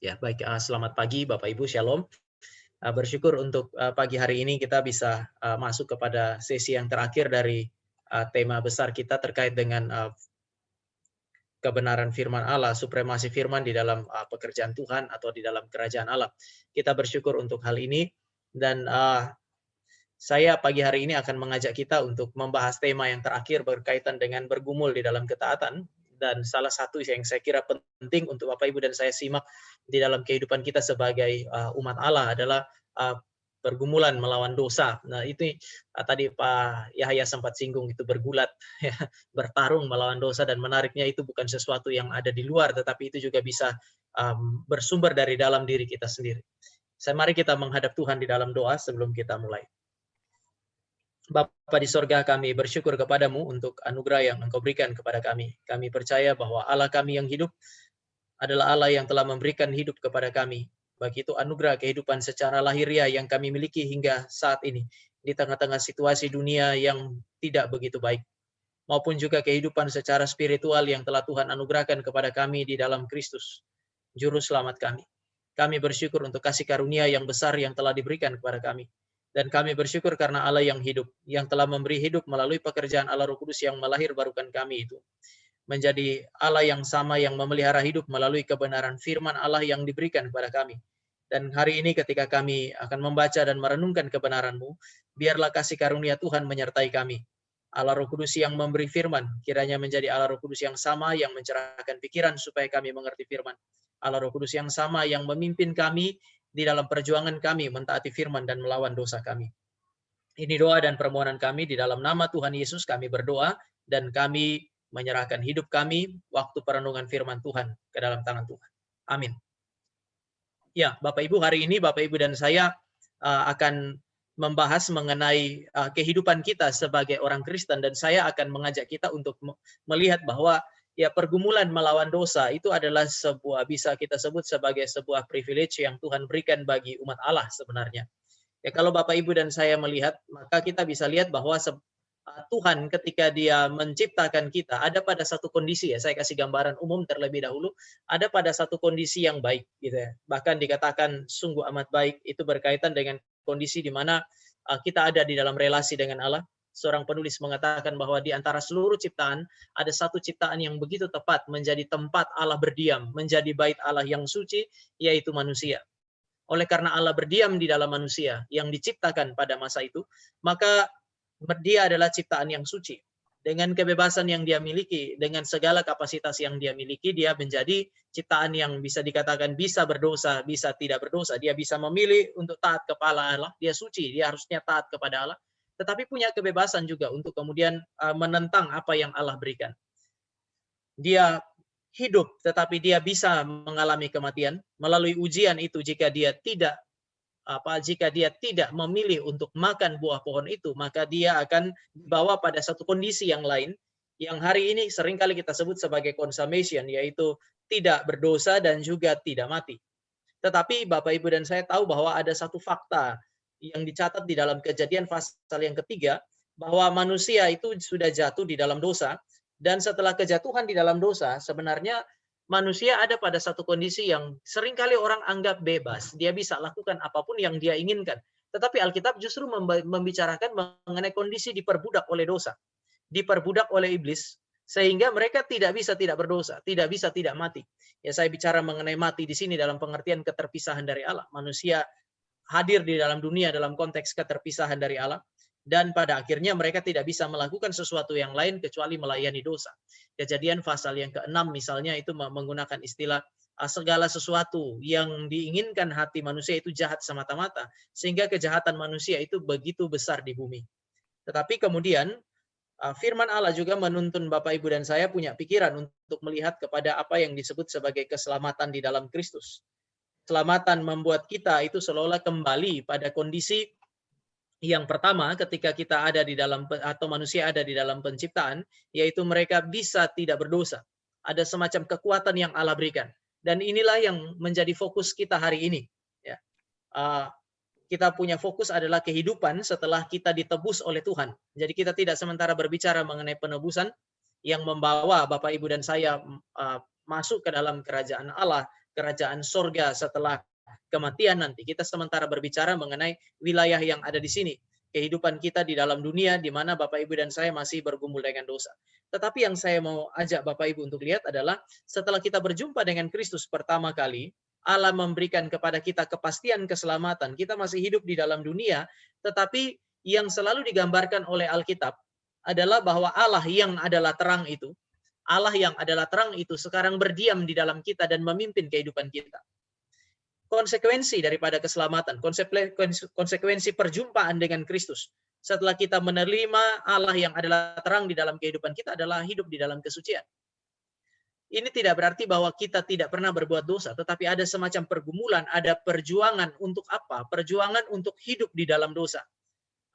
Ya, baik. Selamat pagi Bapak Ibu, Shalom. Bersyukur untuk pagi hari ini kita bisa masuk kepada sesi yang terakhir dari tema besar kita terkait dengan kebenaran firman Allah, supremasi firman di dalam pekerjaan Tuhan atau di dalam kerajaan Allah. Kita bersyukur untuk hal ini dan saya pagi hari ini akan mengajak kita untuk membahas tema yang terakhir berkaitan dengan bergumul di dalam ketaatan. Dan salah satu yang saya kira penting untuk Bapak Ibu dan saya simak di dalam kehidupan kita sebagai umat Allah adalah pergumulan melawan dosa. Nah itu tadi Pak Yahya sempat singgung itu bergulat, ya, bertarung melawan dosa, dan menariknya itu bukan sesuatu yang ada di luar, tetapi itu juga bisa bersumber dari dalam diri kita sendiri. Mari kita menghadap Tuhan di dalam doa sebelum kita mulai. Bapa di sorga, kami bersyukur kepadamu untuk anugerah yang Engkau berikan kepada kami. Kami percaya bahwa Allah kami yang hidup adalah Allah yang telah memberikan hidup kepada kami. Baik itu anugerah kehidupan secara lahiriah yang kami miliki hingga saat ini, di tengah-tengah situasi dunia yang tidak begitu baik, maupun juga kehidupan secara spiritual yang telah Tuhan anugerahkan kepada kami di dalam Kristus, Juru Selamat kami. Kami bersyukur untuk kasih karunia yang besar yang telah diberikan kepada kami. Dan kami bersyukur karena Allah yang hidup, yang telah memberi hidup melalui pekerjaan Allah Roh Kudus yang melahirbarukan kami itu. Menjadi Allah yang sama yang memelihara hidup melalui kebenaran firman Allah yang diberikan kepada kami. Dan hari ini ketika kami akan membaca dan merenungkan kebenaran-Mu, biarlah kasih karunia Tuhan menyertai kami. Allah Roh Kudus yang memberi firman, kiranya menjadi Allah Roh Kudus yang sama yang mencerahkan pikiran supaya kami mengerti firman. Allah Roh Kudus yang sama yang memimpin kami di dalam perjuangan kami mentaati firman dan melawan dosa kami. Ini doa dan permohonan kami di dalam nama Tuhan Yesus kami berdoa, dan kami menyerahkan hidup kami waktu perenungan firman Tuhan ke dalam tangan Tuhan. Amin. Ya, Bapak Ibu, hari ini Bapak Ibu dan saya akan membahas mengenai kehidupan kita sebagai orang Kristen, dan saya akan mengajak kita untuk melihat bahwa ya pergumulan melawan dosa itu adalah sebuah, bisa kita sebut sebagai sebuah privilege yang Tuhan berikan bagi umat Allah sebenarnya. Ya, kalau Bapak Ibu dan saya melihat, maka kita bisa lihat bahwa Tuhan ketika Dia menciptakan kita ada pada satu kondisi, ya saya kasih gambaran umum terlebih dahulu, ada pada satu kondisi yang baik gitu ya. Bahkan dikatakan sungguh amat baik, itu berkaitan dengan kondisi di mana kita ada di dalam relasi dengan Allah. Seorang penulis mengatakan bahwa di antara seluruh ciptaan ada satu ciptaan yang begitu tepat menjadi tempat Allah berdiam, menjadi bait Allah yang suci, yaitu manusia. Oleh karena Allah berdiam di dalam manusia yang diciptakan pada masa itu, maka dia adalah ciptaan yang suci. Dengan kebebasan yang dia miliki, dengan segala kapasitas yang dia miliki, dia menjadi ciptaan yang bisa dikatakan bisa berdosa, bisa tidak berdosa. Dia bisa memilih untuk taat kepada Allah, dia suci, dia harusnya taat kepada Allah. Tetapi punya kebebasan juga untuk kemudian menentang apa yang Allah berikan. Dia hidup, tetapi dia bisa mengalami kematian melalui ujian itu jika dia tidak memilih untuk makan buah pohon itu, maka dia akan dibawa pada satu kondisi yang lain yang hari ini seringkali kita sebut sebagai consummation, yaitu tidak berdosa dan juga tidak mati. Tetapi Bapak Ibu dan saya tahu bahwa ada satu fakta yang dicatat di dalam Kejadian pasal yang ketiga, bahwa manusia itu sudah jatuh di dalam dosa, dan setelah kejatuhan di dalam dosa, sebenarnya manusia ada pada satu kondisi yang seringkali orang anggap bebas. Dia bisa lakukan apapun yang dia inginkan. Tetapi Alkitab justru membicarakan mengenai kondisi diperbudak oleh dosa. Diperbudak oleh iblis, sehingga mereka tidak bisa tidak berdosa, tidak bisa tidak mati. Ya, saya bicara mengenai mati di sini dalam pengertian keterpisahan dari Allah. Manusia hadir di dalam dunia dalam konteks keterpisahan dari Allah, dan pada akhirnya mereka tidak bisa melakukan sesuatu yang lain kecuali melayani dosa. Kejadian pasal yang ke-6 misalnya itu menggunakan istilah segala sesuatu yang diinginkan hati manusia itu jahat semata-mata, sehingga kejahatan manusia itu begitu besar di bumi. Tetapi kemudian firman Allah juga menuntun Bapak Ibu dan saya punya pikiran untuk melihat kepada apa yang disebut sebagai keselamatan di dalam Kristus. Keselamatan membuat kita itu seolah-olah kembali pada kondisi yang pertama ketika kita ada di dalam, atau manusia ada di dalam penciptaan, yaitu mereka bisa tidak berdosa. Ada semacam kekuatan yang Allah berikan, dan inilah yang menjadi fokus kita hari ini. Ya. Kita punya fokus adalah kehidupan setelah kita ditebus oleh Tuhan. Jadi kita tidak sementara berbicara mengenai penebusan yang membawa Bapak Ibu dan saya masuk ke dalam kerajaan Allah kerajaan sorga setelah kematian nanti. Kita sementara berbicara mengenai wilayah yang ada di sini. Kehidupan kita di dalam dunia di mana Bapak Ibu dan saya masih bergumul dengan dosa. Tetapi yang saya mau ajak Bapak Ibu untuk lihat adalah setelah kita berjumpa dengan Kristus pertama kali, Allah memberikan kepada kita kepastian keselamatan. Kita masih hidup di dalam dunia, tetapi yang selalu digambarkan oleh Alkitab adalah bahwa Allah yang adalah terang itu, sekarang berdiam di dalam kita dan memimpin kehidupan kita. Konsekuensi daripada keselamatan, konsekuensi perjumpaan dengan Kristus. Setelah kita menerima Allah yang adalah terang di dalam kehidupan kita adalah hidup di dalam kesucian. Ini tidak berarti bahwa kita tidak pernah berbuat dosa, tetapi ada semacam pergumulan, ada perjuangan untuk apa? Perjuangan untuk hidup di dalam dosa.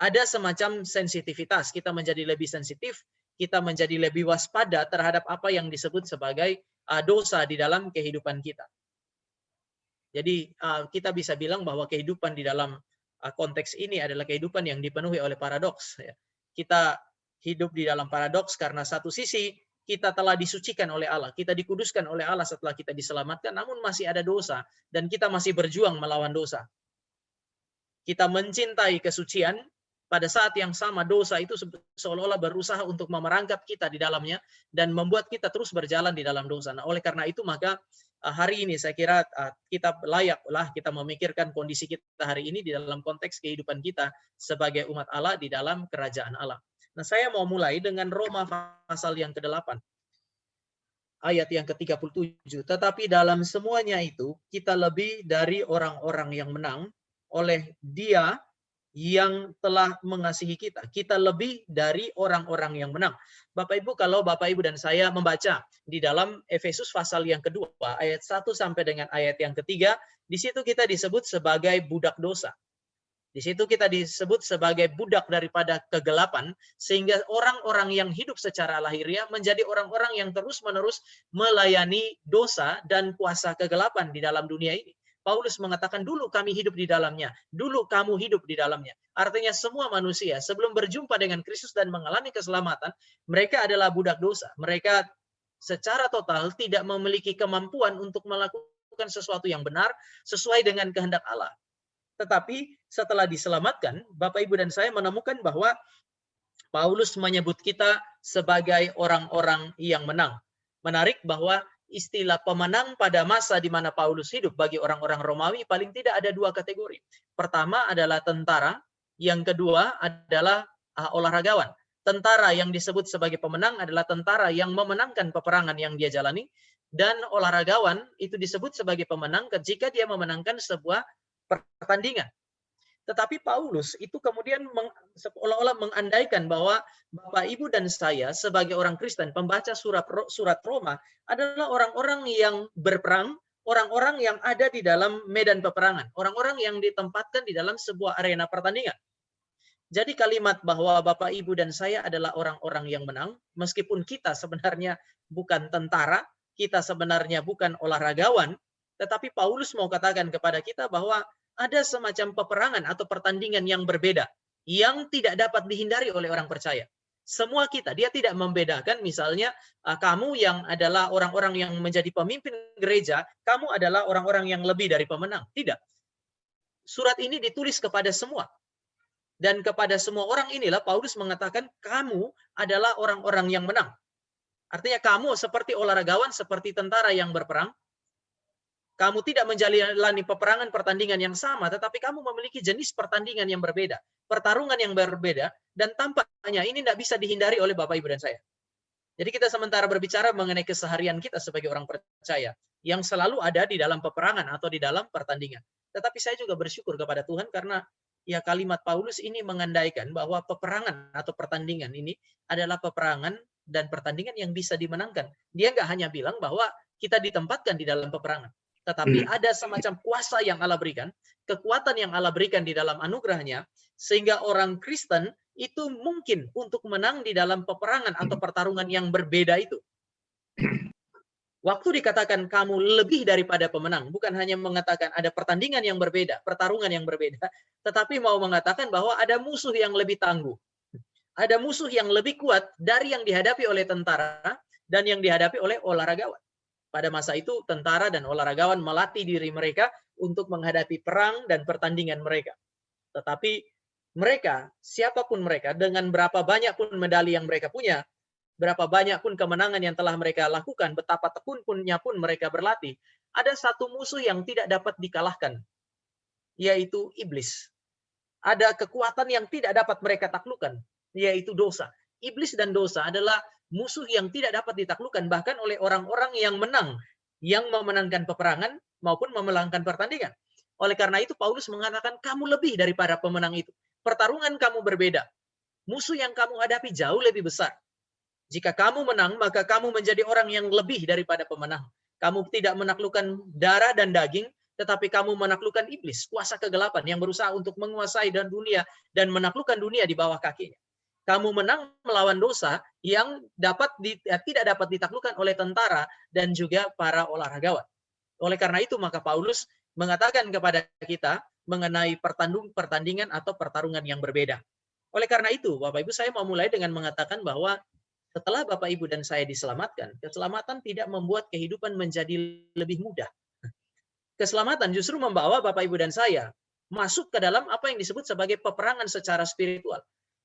Ada semacam sensitivitas, kita menjadi lebih sensitif, kita menjadi lebih waspada terhadap apa yang disebut sebagai dosa di dalam kehidupan kita. Jadi kita bisa bilang bahwa kehidupan di dalam konteks ini adalah kehidupan yang dipenuhi oleh paradoks. Kita hidup di dalam paradoks karena satu sisi kita telah disucikan oleh Allah, kita dikuduskan oleh Allah setelah kita diselamatkan, namun masih ada dosa dan kita masih berjuang melawan dosa. Kita mencintai kesucian, pada saat yang sama dosa itu seolah-olah berusaha untuk memerangkap kita di dalamnya dan membuat kita terus berjalan di dalam dosa. Nah, oleh karena itu maka hari ini saya kira kita layaklah kita memikirkan kondisi kita hari ini di dalam konteks kehidupan kita sebagai umat Allah di dalam kerajaan Allah. Nah, saya mau mulai dengan Roma pasal yang ke-8. Ayat yang ke-37. Tetapi dalam semuanya itu kita lebih dari orang-orang yang menang oleh Dia yang telah mengasihi kita. Kita lebih dari orang-orang yang menang. Bapak Ibu, kalau Bapak Ibu dan saya membaca di dalam Efesus pasal yang kedua, ayat 1 sampai dengan ayat yang ketiga, di situ kita disebut sebagai budak dosa. Di situ kita disebut sebagai budak daripada kegelapan, sehingga orang-orang yang hidup secara lahiriah menjadi orang-orang yang terus-menerus melayani dosa dan kuasa kegelapan di dalam dunia ini. Paulus mengatakan dulu kami hidup di dalamnya, dulu kamu hidup di dalamnya. Artinya semua manusia sebelum berjumpa dengan Kristus dan mengalami keselamatan, mereka adalah budak dosa. Mereka secara total tidak memiliki kemampuan untuk melakukan sesuatu yang benar sesuai dengan kehendak Allah. Tetapi setelah diselamatkan, Bapak Ibu dan saya menemukan bahwa Paulus menyebut kita sebagai orang-orang yang menang. Menarik bahwa istilah pemenang pada masa di mana Paulus hidup bagi orang-orang Romawi paling tidak ada dua kategori. Pertama adalah tentara, yang kedua adalah olahragawan. Tentara yang disebut sebagai pemenang adalah tentara yang memenangkan peperangan yang dia jalani, dan olahragawan itu disebut sebagai pemenang jika dia memenangkan sebuah pertandingan. Tetapi Paulus itu kemudian seolah-olah mengandaikan bahwa Bapak Ibu dan saya sebagai orang Kristen, pembaca surat Roma adalah orang-orang yang berperang, orang-orang yang ada di dalam medan peperangan, orang-orang yang ditempatkan di dalam sebuah arena pertandingan. Jadi kalimat bahwa Bapak Ibu dan saya adalah orang-orang yang menang, meskipun kita sebenarnya bukan tentara, kita sebenarnya bukan olahragawan, tetapi Paulus mau katakan kepada kita bahwa ada semacam peperangan atau pertandingan yang berbeda, yang tidak dapat dihindari oleh orang percaya. Semua kita, dia tidak membedakan misalnya kamu yang adalah orang-orang yang menjadi pemimpin gereja, kamu adalah orang-orang yang lebih dari pemenang. Tidak. Surat ini ditulis kepada semua. Dan kepada semua orang inilah Paulus mengatakan kamu adalah orang-orang yang menang. Artinya kamu seperti olahragawan, seperti tentara yang berperang. Kamu tidak menjalani peperangan pertandingan yang sama, tetapi kamu memiliki jenis pertandingan yang berbeda, pertarungan yang berbeda, dan tampaknya ini tidak bisa dihindari oleh Bapak, Ibu, dan saya. Jadi kita sementara berbicara mengenai keseharian kita sebagai orang percaya, yang selalu ada di dalam peperangan atau di dalam pertandingan. Tetapi saya juga bersyukur kepada Tuhan karena ya kalimat Paulus ini mengandaikan bahwa peperangan atau pertandingan ini adalah peperangan dan pertandingan yang bisa dimenangkan. Dia nggak hanya bilang bahwa kita ditempatkan di dalam peperangan, tetapi ada semacam kuasa yang Allah berikan, kekuatan yang Allah berikan di dalam anugerahnya, sehingga orang Kristen itu mungkin untuk menang di dalam peperangan atau pertarungan yang berbeda itu. Waktu dikatakan kamu lebih daripada pemenang, bukan hanya mengatakan ada pertandingan yang berbeda, pertarungan yang berbeda, tetapi mau mengatakan bahwa ada musuh yang lebih tangguh. Ada musuh yang lebih kuat dari yang dihadapi oleh tentara dan yang dihadapi oleh olahragawan. Pada masa itu tentara dan olahragawan melatih diri mereka untuk menghadapi perang dan pertandingan mereka. Tetapi mereka, siapapun mereka, dengan berapa banyak pun medali yang mereka punya, berapa banyak pun kemenangan yang telah mereka lakukan, betapa tekunnya pun mereka berlatih, ada satu musuh yang tidak dapat dikalahkan, yaitu iblis. Ada kekuatan yang tidak dapat mereka taklukkan, yaitu dosa. Iblis dan dosa adalah musuh yang tidak dapat ditaklukkan bahkan oleh orang-orang yang menang, yang memenangkan peperangan maupun memenangkan pertandingan. Oleh karena itu Paulus mengatakan kamu lebih daripada pemenang itu. Pertarungan kamu berbeda. Musuh yang kamu hadapi jauh lebih besar. Jika kamu menang, maka kamu menjadi orang yang lebih daripada pemenang. Kamu tidak menaklukkan darah dan daging, tetapi kamu menaklukkan iblis, kuasa kegelapan yang berusaha untuk menguasai dunia dan menaklukkan dunia di bawah kakinya. Kamu menang melawan dosa yang tidak dapat ditaklukkan oleh tentara dan juga para olahragawan. Oleh karena itu, maka Paulus mengatakan kepada kita mengenai pertandingan atau pertarungan yang berbeda. Oleh karena itu, Bapak Ibu, saya mau mulai dengan mengatakan bahwa setelah Bapak Ibu dan saya diselamatkan, keselamatan tidak membuat kehidupan menjadi lebih mudah. Keselamatan justru membawa Bapak Ibu dan saya masuk ke dalam apa yang disebut sebagai peperangan secara spiritual.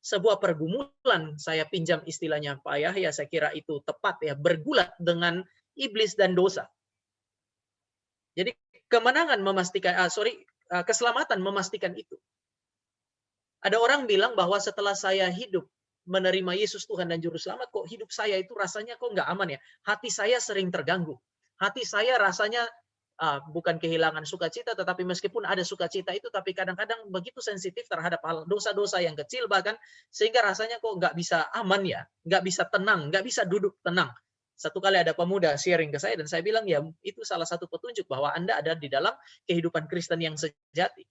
Sebuah pergumulan, saya pinjam istilahnya Pak Yahya, saya kira itu tepat ya, bergulat dengan iblis dan dosa. Jadi kemenangan memastikan, keselamatan memastikan itu. Ada orang bilang bahwa setelah saya hidup menerima Yesus Tuhan dan Juru Selamat, kok hidup saya itu rasanya kok nggak aman ya. Hati saya sering terganggu. Hati saya rasanya bukan kehilangan sukacita, tetapi meskipun ada sukacita itu, tapi kadang-kadang begitu sensitif terhadap hal dosa-dosa yang kecil bahkan, sehingga rasanya kok nggak bisa aman ya, nggak bisa tenang, nggak bisa duduk tenang. Satu kali ada pemuda sharing ke saya dan saya bilang ya itu salah satu petunjuk bahwa Anda ada di dalam kehidupan Kristen yang sejati.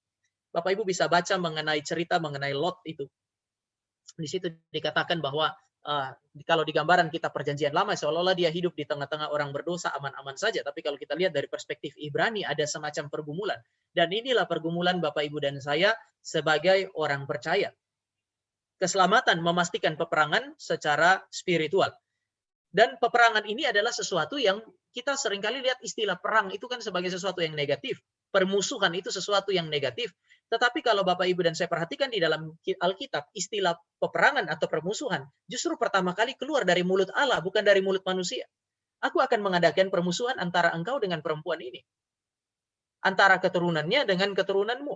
Bapak Ibu bisa baca mengenai cerita mengenai Lot itu. Di situ dikatakan bahwa kalau di gambaran kita perjanjian lama seolah-olah dia hidup di tengah-tengah orang berdosa aman-aman saja, tapi kalau kita lihat dari perspektif Ibrani ada semacam pergumulan, dan inilah pergumulan Bapak Ibu dan saya sebagai orang percaya. Keselamatan memastikan peperangan secara spiritual, dan peperangan ini adalah sesuatu yang kita seringkali lihat istilah perang itu kan sebagai sesuatu yang negatif, permusuhan itu sesuatu yang negatif. Tetapi kalau Bapak Ibu dan saya perhatikan di dalam Alkitab, istilah peperangan atau permusuhan justru pertama kali keluar dari mulut Allah, bukan dari mulut manusia. Aku akan mengadakan permusuhan antara engkau dengan perempuan ini. Antara keturunannya dengan keturunanmu.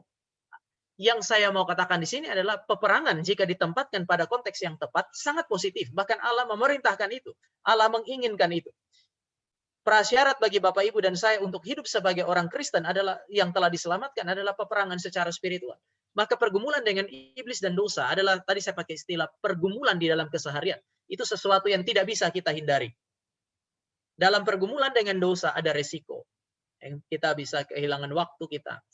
Yang saya mau katakan di sini adalah peperangan jika ditempatkan pada konteks yang tepat sangat positif. Bahkan Allah memerintahkan itu. Allah menginginkan itu. Prasyarat bagi Bapak Ibu dan saya untuk hidup sebagai orang Kristen adalah yang telah diselamatkan adalah peperangan secara spiritual. Maka pergumulan dengan iblis dan dosa adalah tadi saya pakai istilah pergumulan di dalam keseharian. Itu sesuatu yang tidak bisa kita hindari. Dalam pergumulan dengan dosa ada resiko. Kita bisa kehilangan waktu kita,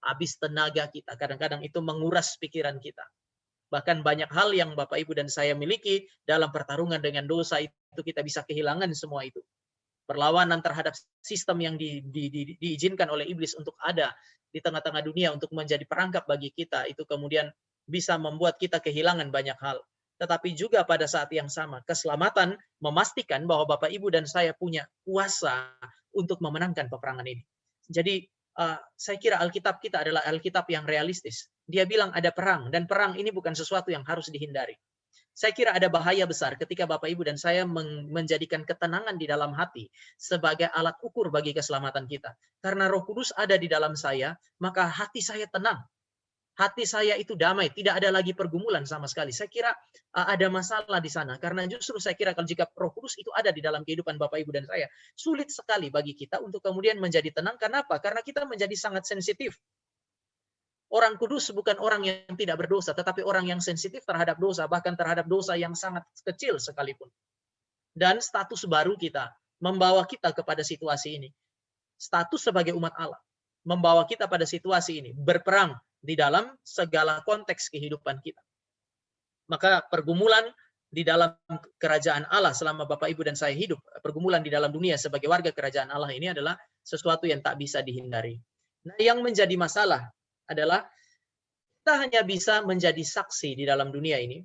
habis tenaga kita. Kadang-kadang itu menguras pikiran kita. Bahkan banyak hal yang Bapak Ibu dan saya miliki dalam pertarungan dengan dosa itu kita bisa kehilangan semua itu. Perlawanan terhadap sistem yang diizinkan oleh iblis untuk ada di tengah-tengah dunia untuk menjadi perangkap bagi kita, itu kemudian bisa membuat kita kehilangan banyak hal. Tetapi juga pada saat yang sama, keselamatan memastikan bahwa Bapak Ibu dan saya punya kuasa untuk memenangkan peperangan ini. Jadi saya kira Alkitab kita adalah Alkitab yang realistis. Dia bilang ada perang, dan perang ini bukan sesuatu yang harus dihindari. Saya kira ada bahaya besar ketika Bapak Ibu dan saya menjadikan ketenangan di dalam hati sebagai alat ukur bagi keselamatan kita. Karena Roh Kudus ada di dalam saya, maka hati saya tenang. Hati saya itu damai, tidak ada lagi pergumulan sama sekali. Saya kira ada masalah di sana. Karena justru saya kira kalau jika Roh Kudus itu ada di dalam kehidupan Bapak Ibu dan saya, sulit sekali bagi kita untuk kemudian menjadi tenang. Kenapa? Karena kita menjadi sangat sensitif. Orang kudus bukan orang yang tidak berdosa, tetapi orang yang sensitif terhadap dosa, bahkan terhadap dosa yang sangat kecil sekalipun. Dan status baru kita membawa kita kepada situasi ini. Status sebagai umat Allah membawa kita pada situasi ini, berperang di dalam segala konteks kehidupan kita. Maka pergumulan di dalam kerajaan Allah selama Bapak Ibu dan saya hidup, pergumulan di dalam dunia sebagai warga kerajaan Allah ini adalah sesuatu yang tak bisa dihindari. Nah, yang menjadi masalah adalah kita hanya bisa menjadi saksi di dalam dunia ini,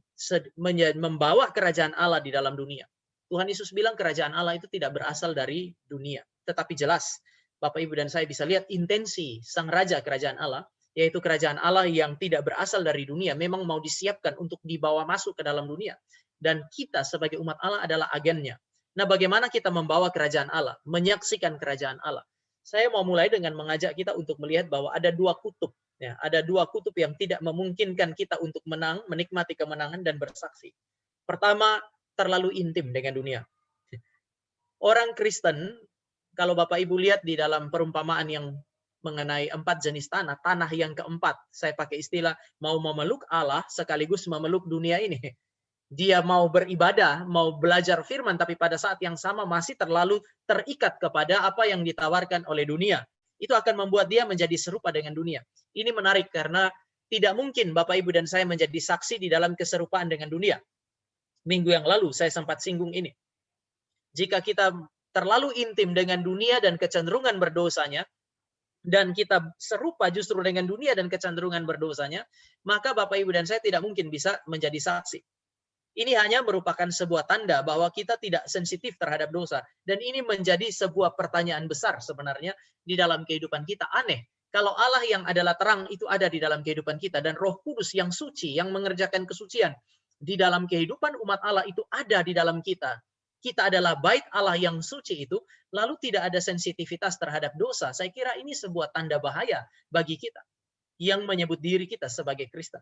membawa kerajaan Allah di dalam dunia. Tuhan Yesus bilang kerajaan Allah itu tidak berasal dari dunia. Tetapi jelas, Bapak, Ibu, dan saya bisa lihat intensi Sang Raja Kerajaan Allah, yaitu Kerajaan Allah yang tidak berasal dari dunia, memang mau disiapkan untuk dibawa masuk ke dalam dunia. Dan kita sebagai umat Allah adalah agennya. Nah, bagaimana kita membawa Kerajaan Allah, menyaksikan Kerajaan Allah? Saya mau mulai dengan mengajak kita untuk melihat bahwa ada dua kutub. Ya, ada dua kutub yang tidak memungkinkan kita untuk menang, menikmati kemenangan dan bersaksi. Pertama, terlalu intim dengan dunia. Orang Kristen, kalau Bapak Ibu lihat di dalam perumpamaan yang mengenai 4 jenis tanah, tanah yang keempat, saya pakai istilah mau memeluk Allah sekaligus memeluk dunia ini. Dia mau beribadah, mau belajar firman, tapi pada saat yang sama masih terlalu terikat kepada apa yang ditawarkan oleh dunia. Itu akan membuat dia menjadi serupa dengan dunia. Ini menarik karena tidak mungkin Bapak, Ibu, dan saya menjadi saksi di dalam keserupaan dengan dunia. Minggu yang lalu saya sempat singgung ini. Jika kita terlalu intim dengan dunia dan kecenderungan berdosanya, dan kita serupa justru dengan dunia dan kecenderungan berdosanya, maka Bapak, Ibu, dan saya tidak mungkin bisa menjadi saksi. Ini hanya merupakan sebuah tanda bahwa kita tidak sensitif terhadap dosa. Dan ini menjadi sebuah pertanyaan besar sebenarnya di dalam kehidupan kita. Aneh, kalau Allah yang adalah terang itu ada di dalam kehidupan kita, dan Roh Kudus yang suci, yang mengerjakan kesucian di dalam kehidupan umat Allah itu ada di dalam kita. Kita adalah bait Allah yang suci itu, lalu tidak ada sensitivitas terhadap dosa. Saya kira ini sebuah tanda bahaya bagi kita yang menyebut diri kita sebagai Kristen.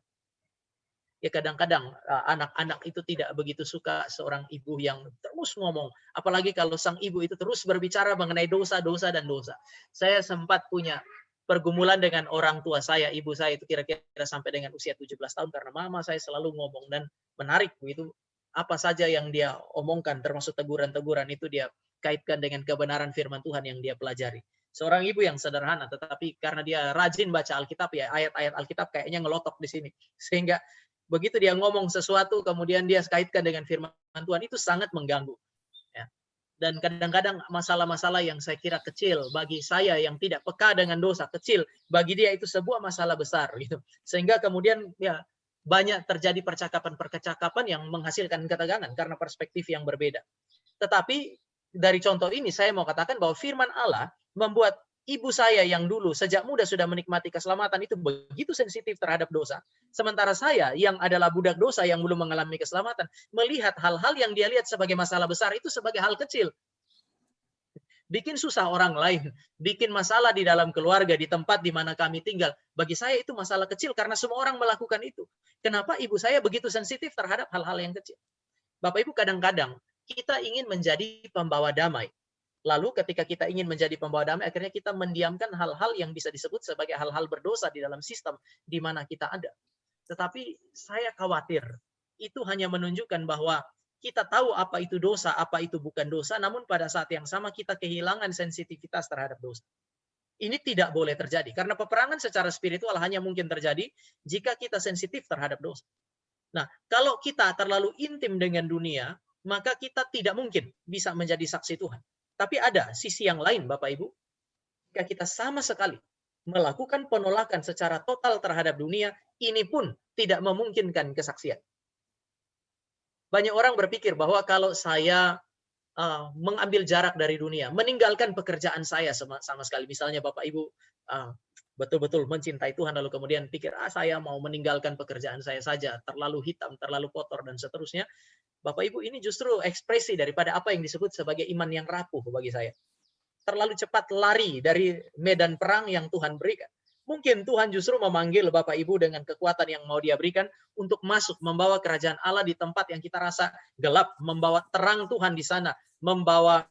Ya kadang-kadang anak-anak itu tidak begitu suka seorang ibu yang terus ngomong. Apalagi kalau sang ibu itu terus berbicara mengenai dosa, dosa, dan dosa. Saya sempat punya pergumulan dengan orang tua saya, ibu saya itu kira-kira sampai dengan usia 17 tahun. Karena mama saya selalu ngomong dan menarik begitu. Apa saja yang dia omongkan, termasuk teguran-teguran itu dia kaitkan dengan kebenaran firman Tuhan yang dia pelajari. Seorang ibu yang sederhana, tetapi karena dia rajin baca Alkitab, ya ayat-ayat Alkitab kayaknya ngelotok di sini. Sehingga begitu dia ngomong sesuatu, kemudian dia kaitkan dengan firman Tuhan, itu sangat mengganggu. Ya. Dan kadang-kadang masalah-masalah yang saya kira kecil, bagi saya yang tidak peka dengan dosa, kecil, bagi dia itu sebuah masalah besar. Gitu. Sehingga kemudian ya banyak terjadi percakapan-percakapan yang menghasilkan ketegangan karena perspektif yang berbeda. Tetapi dari contoh ini saya mau katakan bahwa firman Allah membuat ibu saya yang dulu sejak muda sudah menikmati keselamatan itu begitu sensitif terhadap dosa. Sementara saya yang adalah budak dosa yang belum mengalami keselamatan, melihat hal-hal yang dia lihat sebagai masalah besar itu sebagai hal kecil. Bikin susah orang lain, bikin masalah di dalam keluarga, di tempat di mana kami tinggal. Bagi saya itu masalah kecil karena semua orang melakukan itu. Kenapa ibu saya begitu sensitif terhadap hal-hal yang kecil? Bapak Ibu, kadang-kadang kita ingin menjadi pembawa damai. Lalu ketika kita ingin menjadi pembawa damai, akhirnya kita mendiamkan hal-hal yang bisa disebut sebagai hal-hal berdosa di dalam sistem di mana kita ada. Tetapi saya khawatir, itu hanya menunjukkan bahwa kita tahu apa itu dosa, apa itu bukan dosa, namun pada saat yang sama kita kehilangan sensitivitas terhadap dosa. Ini tidak boleh terjadi, karena peperangan secara spiritual hanya mungkin terjadi jika kita sensitif terhadap dosa. Nah, kalau kita terlalu intim dengan dunia, maka kita tidak mungkin bisa menjadi saksi Tuhan. Tapi ada sisi yang lain, Bapak Ibu. Jika kita sama sekali melakukan penolakan secara total terhadap dunia, ini pun tidak memungkinkan kesaksian. Banyak orang berpikir bahwa kalau saya mengambil jarak dari dunia, meninggalkan pekerjaan saya sama sekali. Misalnya Bapak Ibu betul-betul mencintai Tuhan, lalu kemudian pikir, saya mau meninggalkan pekerjaan saya saja, terlalu hitam, terlalu kotor, dan seterusnya. Bapak Ibu, ini justru ekspresi daripada apa yang disebut sebagai iman yang rapuh bagi saya. Terlalu cepat lari dari medan perang yang Tuhan berikan. Mungkin Tuhan justru memanggil Bapak Ibu dengan kekuatan yang mau dia berikan untuk masuk, membawa kerajaan Allah di tempat yang kita rasa gelap, membawa terang Tuhan di sana, membawa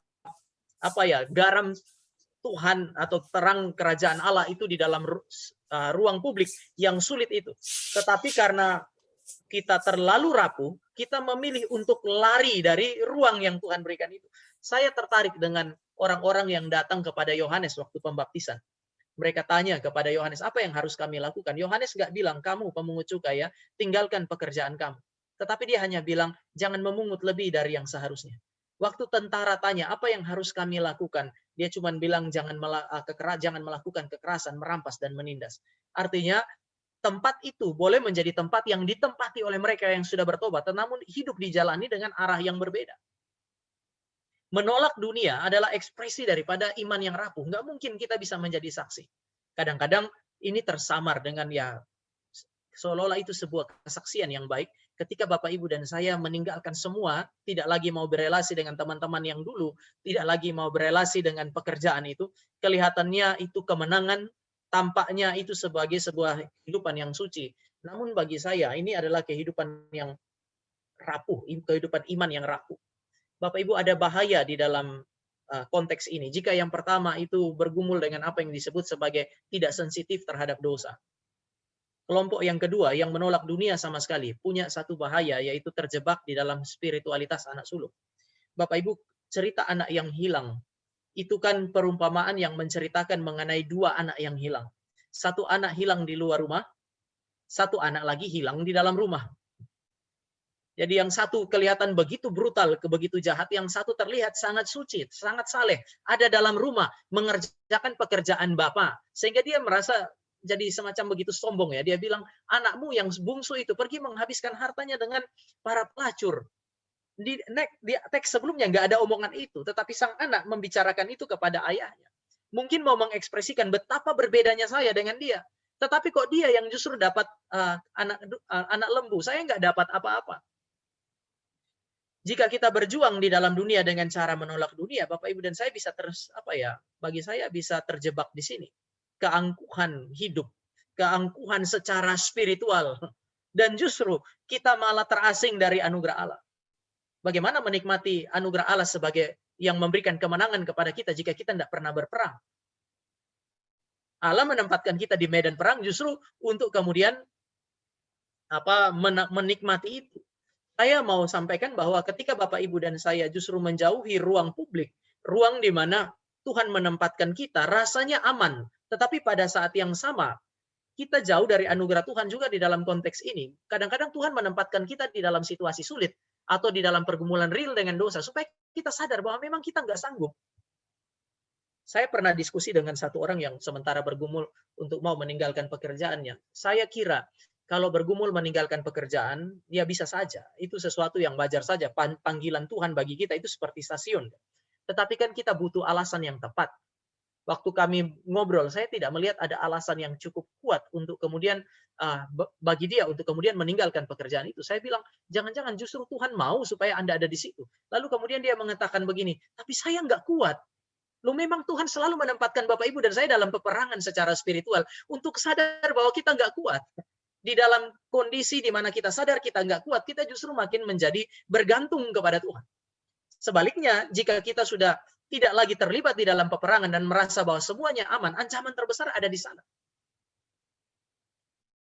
garam Tuhan atau terang kerajaan Allah itu di dalam ruang publik yang sulit itu. Tetapi karena kita terlalu rapuh, kita memilih untuk lari dari ruang yang Tuhan berikan itu. Saya tertarik dengan orang-orang yang datang kepada Yohanes waktu pembaptisan. Mereka tanya kepada Yohanes, apa yang harus kami lakukan? Yohanes nggak bilang, kamu pemungut cukai ya, tinggalkan pekerjaan kamu. Tetapi dia hanya bilang, jangan memungut lebih dari yang seharusnya. Waktu tentara tanya, apa yang harus kami lakukan? Dia cuma bilang, jangan melakukan kekerasan, merampas, dan menindas. Artinya, tempat itu boleh menjadi tempat yang ditempati oleh mereka yang sudah bertobat, namun hidup dijalani dengan arah yang berbeda. Menolak dunia adalah ekspresi daripada iman yang rapuh. Nggak mungkin kita bisa menjadi saksi. Kadang-kadang ini tersamar dengan ya seolah-olah itu sebuah kesaksian yang baik. Ketika Bapak Ibu dan saya meninggalkan semua, tidak lagi mau berelasi dengan teman-teman yang dulu, tidak lagi mau berelasi dengan pekerjaan itu, kelihatannya itu kemenangan, tampaknya itu sebagai sebuah kehidupan yang suci. Namun bagi saya ini adalah kehidupan yang rapuh, kehidupan iman yang rapuh. Bapak Ibu, ada bahaya di dalam konteks ini. Jika yang pertama itu bergumul dengan apa yang disebut sebagai tidak sensitif terhadap dosa. Kelompok yang kedua yang menolak dunia sama sekali punya satu bahaya, yaitu terjebak di dalam spiritualitas anak sulung. Bapak Ibu, cerita anak yang hilang itu kan perumpamaan yang menceritakan mengenai dua anak yang hilang. Satu anak hilang di luar rumah, satu anak lagi hilang di dalam rumah. Jadi yang satu kelihatan begitu brutal, begitu jahat, yang satu terlihat sangat suci, sangat saleh, ada dalam rumah mengerjakan pekerjaan Bapa, sehingga dia merasa jadi semacam begitu sombong ya. Dia bilang, anakmu yang bungsu itu pergi menghabiskan hartanya dengan para pelacur. Di teks sebelumnya nggak ada omongan itu, tetapi sang anak membicarakan itu kepada ayahnya. Mungkin mau mengekspresikan betapa berbedanya saya dengan dia. Tetapi kok dia yang justru dapat anak lembu, saya nggak dapat apa-apa. Jika kita berjuang di dalam dunia dengan cara menolak dunia, Bapak Ibu dan saya bisa bagi saya bisa terjebak di sini. Keangkuhan hidup, keangkuhan secara spiritual, dan justru kita malah terasing dari anugerah Allah. Bagaimana menikmati anugerah Allah sebagai yang memberikan kemenangan kepada kita jika kita tidak pernah berperang? Allah menempatkan kita di medan perang justru untuk kemudian menikmati itu. Saya mau sampaikan bahwa ketika Bapak Ibu dan saya justru menjauhi ruang publik, ruang di mana Tuhan menempatkan kita, rasanya aman. Tetapi pada saat yang sama, kita jauh dari anugerah Tuhan juga di dalam konteks ini. Kadang-kadang Tuhan menempatkan kita di dalam situasi sulit atau di dalam pergumulan real dengan dosa, supaya kita sadar bahwa memang kita nggak sanggup. Saya pernah diskusi dengan satu orang yang sementara bergumul untuk mau meninggalkan pekerjaannya. Saya kira kalau bergumul meninggalkan pekerjaan, ya bisa saja. Itu sesuatu yang wajar saja. Panggilan Tuhan bagi kita itu seperti stasiun. Tetapi kan kita butuh alasan yang tepat. Waktu kami ngobrol, saya tidak melihat ada alasan yang cukup kuat untuk kemudian bagi dia untuk kemudian meninggalkan pekerjaan itu. Saya bilang, jangan-jangan justru Tuhan mau supaya Anda ada di situ. Lalu kemudian dia mengatakan begini, tapi saya nggak kuat. Loh, memang Tuhan selalu menempatkan Bapak Ibu dan saya dalam peperangan secara spiritual untuk sadar bahwa kita nggak kuat. Di dalam kondisi di mana kita sadar kita nggak kuat, kita justru makin menjadi bergantung kepada Tuhan. Sebaliknya, jika kita sudah tidak lagi terlibat di dalam peperangan dan merasa bahwa semuanya aman, ancaman terbesar ada di sana.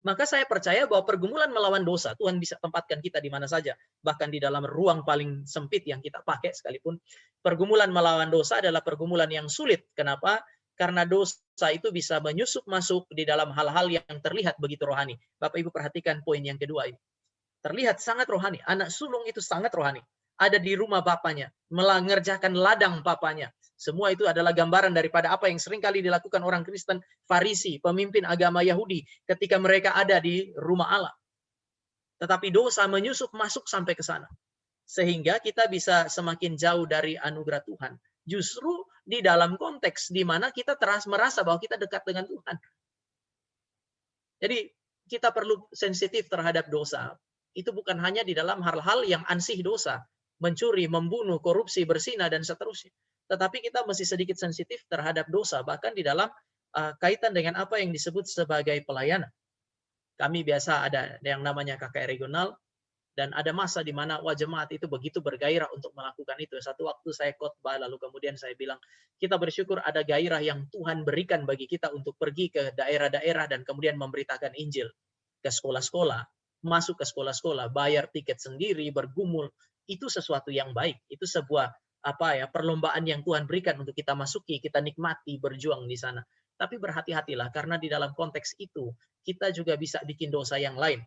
Maka saya percaya bahwa pergumulan melawan dosa, Tuhan bisa tempatkan kita di mana saja. Bahkan di dalam ruang paling sempit yang kita pakai sekalipun. Pergumulan melawan dosa adalah pergumulan yang sulit. Kenapa? Karena dosa itu bisa menyusup masuk di dalam hal-hal yang terlihat begitu rohani. Bapak Ibu perhatikan poin yang kedua ini. Terlihat sangat rohani. Anak sulung itu sangat rohani. Ada di rumah bapaknya. Mengerjakan ladang bapaknya. Semua itu adalah gambaran daripada apa yang seringkali dilakukan orang Kristen, Farisi, pemimpin agama Yahudi ketika mereka ada di rumah Allah. Tetapi dosa menyusup masuk sampai ke sana. Sehingga kita bisa semakin jauh dari anugerah Tuhan. Justru di dalam konteks di mana kita merasa bahwa kita dekat dengan Tuhan. Jadi kita perlu sensitif terhadap dosa. Itu bukan hanya di dalam hal-hal yang ansih dosa. Mencuri, membunuh, korupsi, berzina, dan seterusnya. Tetapi kita mesti sedikit sensitif terhadap dosa. Bahkan di dalam kaitan dengan apa yang disebut sebagai pelayanan. Kami biasa ada yang namanya KKR regional. Dan ada masa di mana jemaat itu begitu bergairah untuk melakukan itu. Satu waktu saya khotbah, lalu kemudian saya bilang, kita bersyukur ada gairah yang Tuhan berikan bagi kita untuk pergi ke daerah-daerah dan kemudian memberitakan Injil ke sekolah-sekolah, masuk ke sekolah-sekolah, bayar tiket sendiri, bergumul. Itu sesuatu yang baik. Itu sebuah perlombaan yang Tuhan berikan untuk kita masuki, kita nikmati, berjuang di sana. Tapi berhati-hatilah, karena di dalam konteks itu, kita juga bisa bikin dosa yang lain.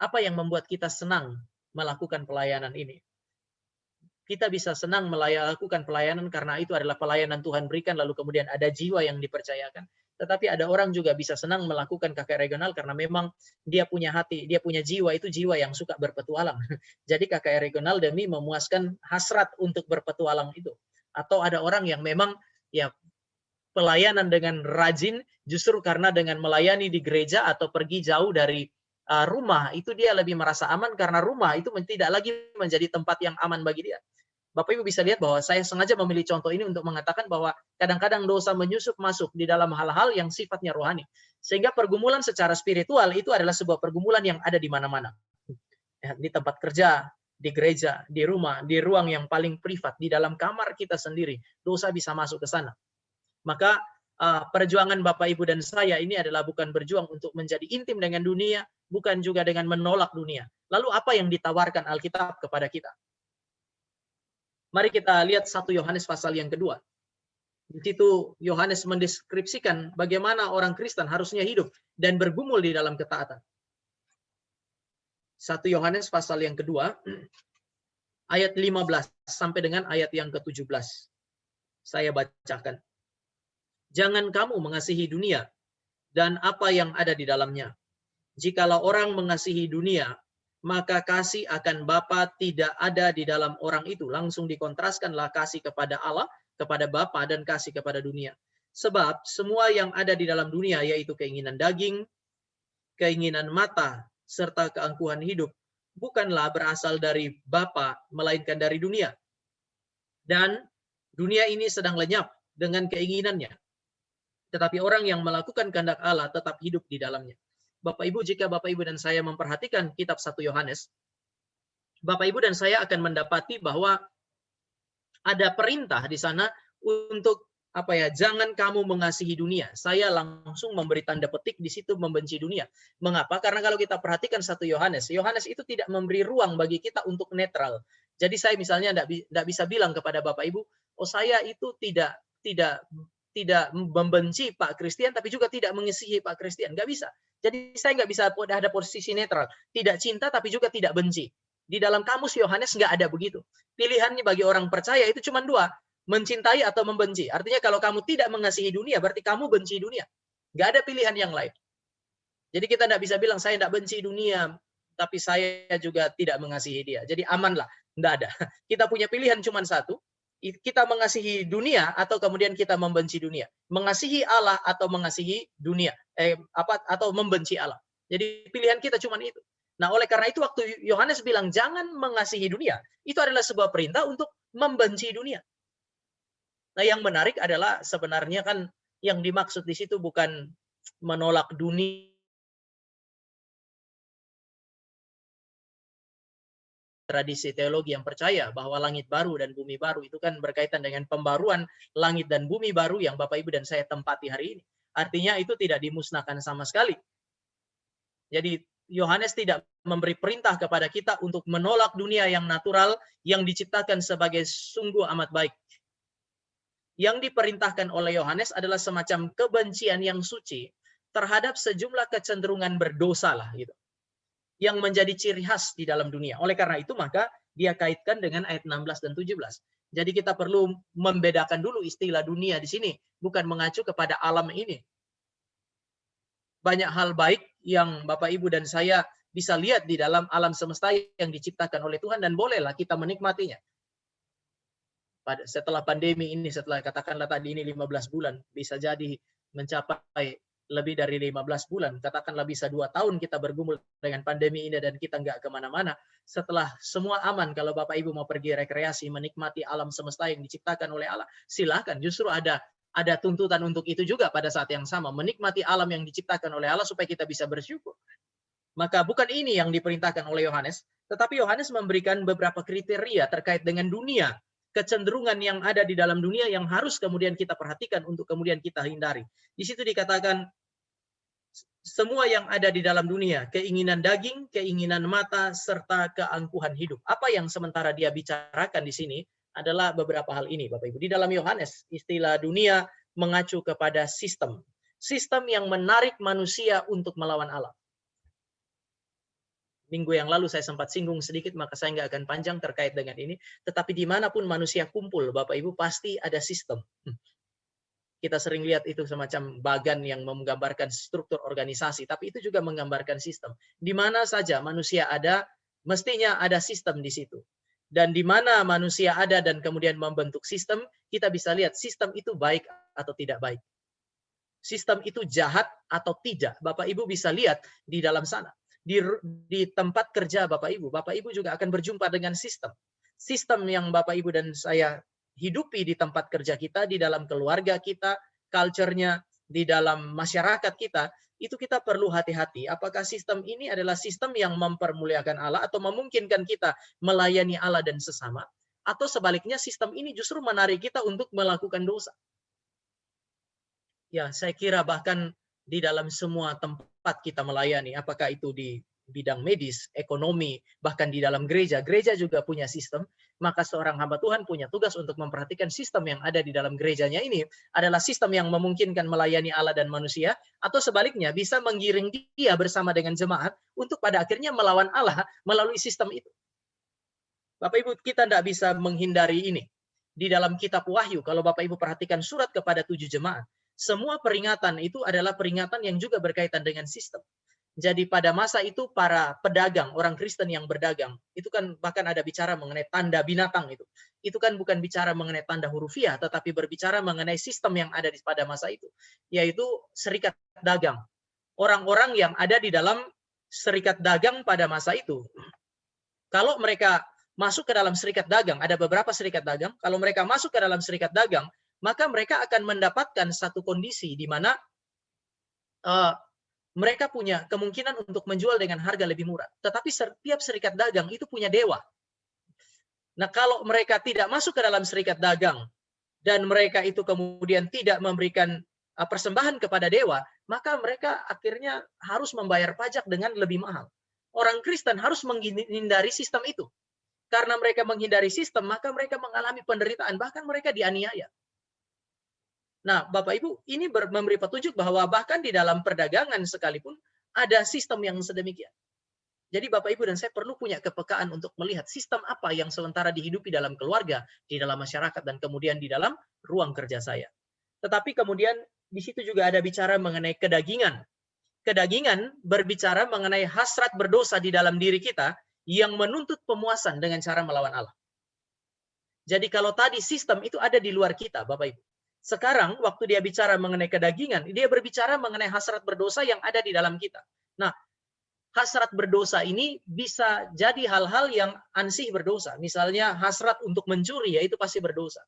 Apa yang membuat kita senang melakukan pelayanan ini? Kita bisa senang melakukan pelayanan karena itu adalah pelayanan Tuhan berikan, lalu kemudian ada jiwa yang dipercayakan. Tetapi ada orang juga bisa senang melakukan KKR regional karena memang dia punya hati, dia punya jiwa, itu jiwa yang suka berpetualang. Jadi KKR regional demi memuaskan hasrat untuk berpetualang itu. Atau ada orang yang memang ya pelayanan dengan rajin justru karena dengan melayani di gereja atau pergi jauh dari rumah itu dia lebih merasa aman karena rumah itu tidak lagi menjadi tempat yang aman bagi dia. Bapak Ibu bisa lihat bahwa saya sengaja memilih contoh ini untuk mengatakan bahwa kadang-kadang dosa menyusup masuk di dalam hal-hal yang sifatnya rohani. Sehingga pergumulan secara spiritual itu adalah sebuah pergumulan yang ada di mana-mana. Ya, di tempat kerja, di gereja, di rumah, di ruang yang paling privat, di dalam kamar kita sendiri, dosa bisa masuk ke sana. Maka perjuangan Bapak Ibu dan saya ini adalah bukan berjuang untuk menjadi intim dengan dunia, bukan juga dengan menolak dunia. Lalu apa yang ditawarkan Alkitab kepada kita? Mari kita lihat 1 Yohanes pasal yang kedua. Di situ Yohanes mendeskripsikan bagaimana orang Kristen harusnya hidup dan bergumul di dalam ketaatan. 1 Yohanes pasal yang kedua, ayat 15 sampai dengan ayat yang ke-17. Saya bacakan. Jangan kamu mengasihi dunia dan apa yang ada di dalamnya. Jikalau orang mengasihi dunia, maka kasih akan Bapa tidak ada di dalam orang itu. Langsung dikontraskanlah kasih kepada Allah, kepada Bapa, dan kasih kepada dunia. Sebab semua yang ada di dalam dunia, yaitu keinginan daging, keinginan mata, serta keangkuhan hidup, bukanlah berasal dari Bapa, melainkan dari dunia. Dan dunia ini sedang lenyap dengan keinginannya. Tetapi orang yang melakukan kehendak Allah tetap hidup di dalamnya. Bapak Ibu, jika Bapak Ibu dan saya memperhatikan kitab 1 Yohanes, Bapak Ibu dan saya akan mendapati bahwa ada perintah di sana untuk jangan kamu mengasihi dunia. Saya langsung memberi tanda petik di situ membenci dunia. Mengapa? Karena kalau kita perhatikan 1 Yohanes, Yohanes itu tidak memberi ruang bagi kita untuk netral. Jadi saya misalnya tidak bisa bilang kepada Bapak Ibu, oh saya itu tidak membenci Pak Christian, tapi juga tidak mengasihi Pak Christian. Nggak bisa. Jadi saya nggak bisa ada posisi netral. Tidak cinta, tapi juga tidak benci. Di dalam kamus Yohanes nggak ada begitu. Pilihannya bagi orang percaya itu cuma dua. Mencintai atau membenci. Artinya kalau kamu tidak mengasihi dunia, berarti kamu benci dunia. Nggak ada pilihan yang lain. Jadi kita tidak bisa bilang, saya tidak benci dunia, tapi saya juga tidak mengasihi dia. Jadi amanlah. Nggak ada. Kita punya pilihan cuma satu. Kita mengasihi dunia atau kemudian kita membenci dunia, mengasihi Allah atau mengasihi dunia, atau membenci Allah. Jadi pilihan kita cuma itu. Nah, oleh karena itu waktu Yohanes bilang jangan mengasihi dunia, itu adalah sebuah perintah untuk membenci dunia. Nah, yang menarik adalah sebenarnya kan yang dimaksud di situ bukan menolak dunia. Tradisi teologi yang percaya bahwa langit baru dan bumi baru itu kan berkaitan dengan pembaruan langit dan bumi baru yang Bapak Ibu dan saya tempati hari ini. Artinya itu tidak dimusnahkan sama sekali. Jadi Yohanes tidak memberi perintah kepada kita untuk menolak dunia yang natural yang diciptakan sebagai sungguh amat baik. Yang diperintahkan oleh Yohanes adalah semacam kebencian yang suci terhadap sejumlah kecenderungan berdosa lah gitu, yang menjadi ciri khas di dalam dunia. Oleh karena itu maka dia kaitkan dengan ayat 16 dan 17. Jadi kita perlu membedakan dulu istilah dunia di sini, bukan mengacu kepada alam ini. Banyak hal baik yang Bapak Ibu dan saya bisa lihat di dalam alam semesta yang diciptakan oleh Tuhan dan bolehlah kita menikmatinya. Setelah pandemi ini, setelah katakanlah tadi ini 15 bulan, bisa jadi mencapai lebih dari 15 bulan, katakanlah bisa 2 tahun kita bergumul dengan pandemi ini dan kita nggak kemana-mana. Setelah semua aman, kalau Bapak Ibu mau pergi rekreasi, menikmati alam semesta yang diciptakan oleh Allah, silakan. Justru ada tuntutan untuk itu juga pada saat yang sama, menikmati alam yang diciptakan oleh Allah supaya kita bisa bersyukur. Maka bukan ini yang diperintahkan oleh Yohanes, tetapi Yohanes memberikan beberapa kriteria terkait dengan dunia, kecenderungan yang ada di dalam dunia yang harus kemudian kita perhatikan untuk kemudian kita hindari. Di situ dikatakan semua yang ada di dalam dunia, keinginan daging, keinginan mata, serta keangkuhan hidup. Apa yang sementara dia bicarakan di sini adalah beberapa hal ini, Bapak Ibu. Di dalam Yohanes, istilah dunia mengacu kepada sistem. Sistem yang menarik manusia untuk melawan Allah. Minggu yang lalu saya sempat singgung sedikit, maka saya nggak akan panjang terkait dengan ini. Tetapi dimanapun manusia kumpul, Bapak Ibu, pasti ada sistem. Kita sering lihat itu semacam bagan yang menggambarkan struktur organisasi, tapi itu juga menggambarkan sistem. Di mana saja manusia ada, mestinya ada sistem di situ. Dan di mana manusia ada dan kemudian membentuk sistem, kita bisa lihat sistem itu baik atau tidak baik. Sistem itu jahat atau tidak. Bapak Ibu bisa lihat di dalam sana. Di tempat kerja Bapak Ibu juga akan berjumpa dengan sistem. Sistem yang Bapak Ibu dan saya hidupi di tempat kerja kita, di dalam keluarga kita, culture-nya, di dalam masyarakat kita, itu kita perlu hati-hati. Apakah sistem ini adalah sistem yang mempermuliakan Allah atau memungkinkan kita melayani Allah dan sesama? Atau sebaliknya sistem ini justru menarik kita untuk melakukan dosa. Ya, saya kira bahkan di dalam semua tempat kita melayani, apakah itu di bidang medis, ekonomi, bahkan di dalam gereja. Gereja juga punya sistem, maka seorang hamba Tuhan punya tugas untuk memperhatikan sistem yang ada di dalam gerejanya ini adalah sistem yang memungkinkan melayani Allah dan manusia, atau sebaliknya bisa menggiring dia bersama dengan jemaat untuk pada akhirnya melawan Allah melalui sistem itu. Bapak Ibu, kita tidak bisa menghindari ini. Di dalam kitab Wahyu, kalau Bapak Ibu perhatikan surat kepada 7 jemaat, semua peringatan itu adalah peringatan yang juga berkaitan dengan sistem. Jadi pada masa itu para pedagang, orang Kristen yang berdagang, itu kan bahkan ada bicara mengenai tanda binatang itu. Itu kan bukan bicara mengenai tanda hurufiah, tetapi berbicara mengenai sistem yang ada pada masa itu. Yaitu serikat dagang. Orang-orang yang ada di dalam serikat dagang pada masa itu. Kalau mereka masuk ke dalam serikat dagang, ada beberapa serikat dagang, kalau mereka masuk ke dalam serikat dagang, maka mereka akan mendapatkan satu kondisi di mana mereka punya kemungkinan untuk menjual dengan harga lebih murah. Tetapi setiap serikat dagang itu punya dewa. Nah, kalau mereka tidak masuk ke dalam serikat dagang dan mereka itu kemudian tidak memberikan persembahan kepada dewa, maka mereka akhirnya harus membayar pajak dengan lebih mahal. Orang Kristen harus menghindari sistem itu. Karena mereka menghindari sistem, maka mereka mengalami penderitaan, bahkan mereka dianiaya. Nah, Bapak Ibu, ini memberi petunjuk bahwa bahkan di dalam perdagangan sekalipun ada sistem yang sedemikian. Jadi Bapak Ibu dan saya perlu punya kepekaan untuk melihat sistem apa yang sementara dihidupi dalam keluarga, di dalam masyarakat, dan kemudian di dalam ruang kerja saya. Tetapi kemudian di situ juga ada bicara mengenai kedagingan. Kedagingan berbicara mengenai hasrat berdosa di dalam diri kita yang menuntut pemuasan dengan cara melawan Allah. Jadi kalau tadi sistem itu ada di luar kita, Bapak Ibu. Sekarang waktu dia bicara mengenai kedagingan, dia berbicara mengenai hasrat berdosa yang ada di dalam kita. Nah, hasrat berdosa ini bisa jadi hal-hal yang ansih berdosa. Misalnya hasrat untuk mencuri, ya itu pasti berdosa.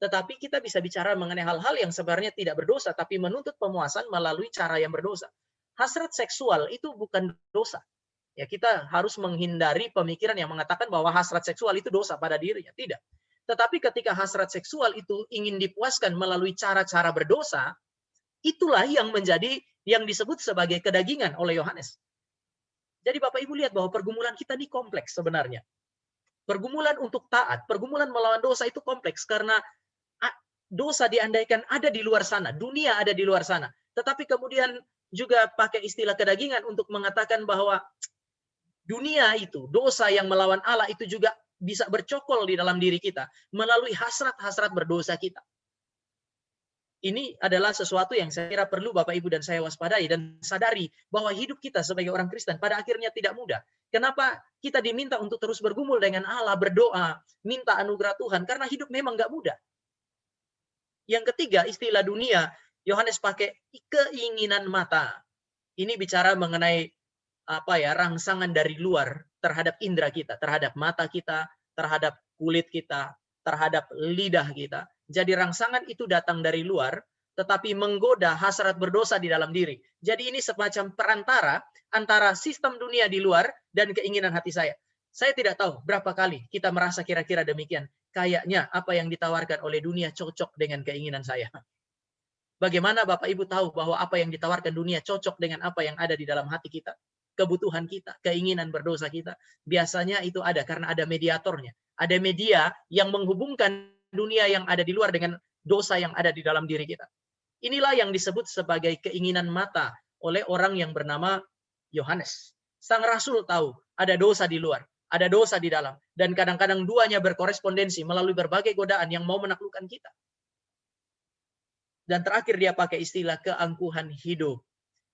Tetapi kita bisa bicara mengenai hal-hal yang sebenarnya tidak berdosa, tapi menuntut pemuasan melalui cara yang berdosa. Hasrat seksual itu bukan dosa. Ya, kita harus menghindari pemikiran yang mengatakan bahwa hasrat seksual itu dosa pada dirinya. Tidak. Tetapi ketika hasrat seksual itu ingin dipuaskan melalui cara-cara berdosa, itulah yang menjadi yang disebut sebagai kedagingan oleh Yohanes. Jadi Bapak Ibu lihat bahwa pergumulan kita ini kompleks sebenarnya. Pergumulan untuk taat, pergumulan melawan dosa itu kompleks karena dosa diandaikan ada di luar sana, dunia ada di luar sana. Tetapi kemudian juga pakai istilah kedagingan untuk mengatakan bahwa dunia itu, dosa yang melawan Allah itu juga bisa bercokol di dalam diri kita melalui hasrat-hasrat berdosa kita. Ini adalah sesuatu yang saya kira perlu Bapak Ibu dan saya waspadai dan sadari bahwa hidup kita sebagai orang Kristen pada akhirnya tidak mudah. Kenapa kita diminta untuk terus bergumul dengan Allah, berdoa, minta anugerah Tuhan? Karena hidup memang nggak mudah. Yang ketiga, istilah dunia, Yohanes pakai keinginan mata. Ini bicara mengenai rangsangan dari luar terhadap indera kita, terhadap mata kita, terhadap kulit kita, terhadap lidah kita. Jadi rangsangan itu datang dari luar, tetapi menggoda hasrat berdosa di dalam diri. Jadi ini semacam perantara antara sistem dunia di luar dan keinginan hati saya. Saya tidak tahu berapa kali kita merasa kira-kira demikian. Kayaknya apa yang ditawarkan oleh dunia cocok dengan keinginan saya. Bagaimana Bapak Ibu tahu bahwa apa yang ditawarkan dunia cocok dengan apa yang ada di dalam hati kita? Kebutuhan kita, keinginan berdosa kita. Biasanya itu ada karena ada mediatornya. Ada media yang menghubungkan dunia yang ada di luar dengan dosa yang ada di dalam diri kita. Inilah yang disebut sebagai keinginan mata oleh orang yang bernama Yohanes. Sang Rasul tahu ada dosa di luar, ada dosa di dalam. Dan kadang-kadang duanya berkorespondensi melalui berbagai godaan yang mau menaklukkan kita. Dan terakhir dia pakai istilah keangkuhan hidup.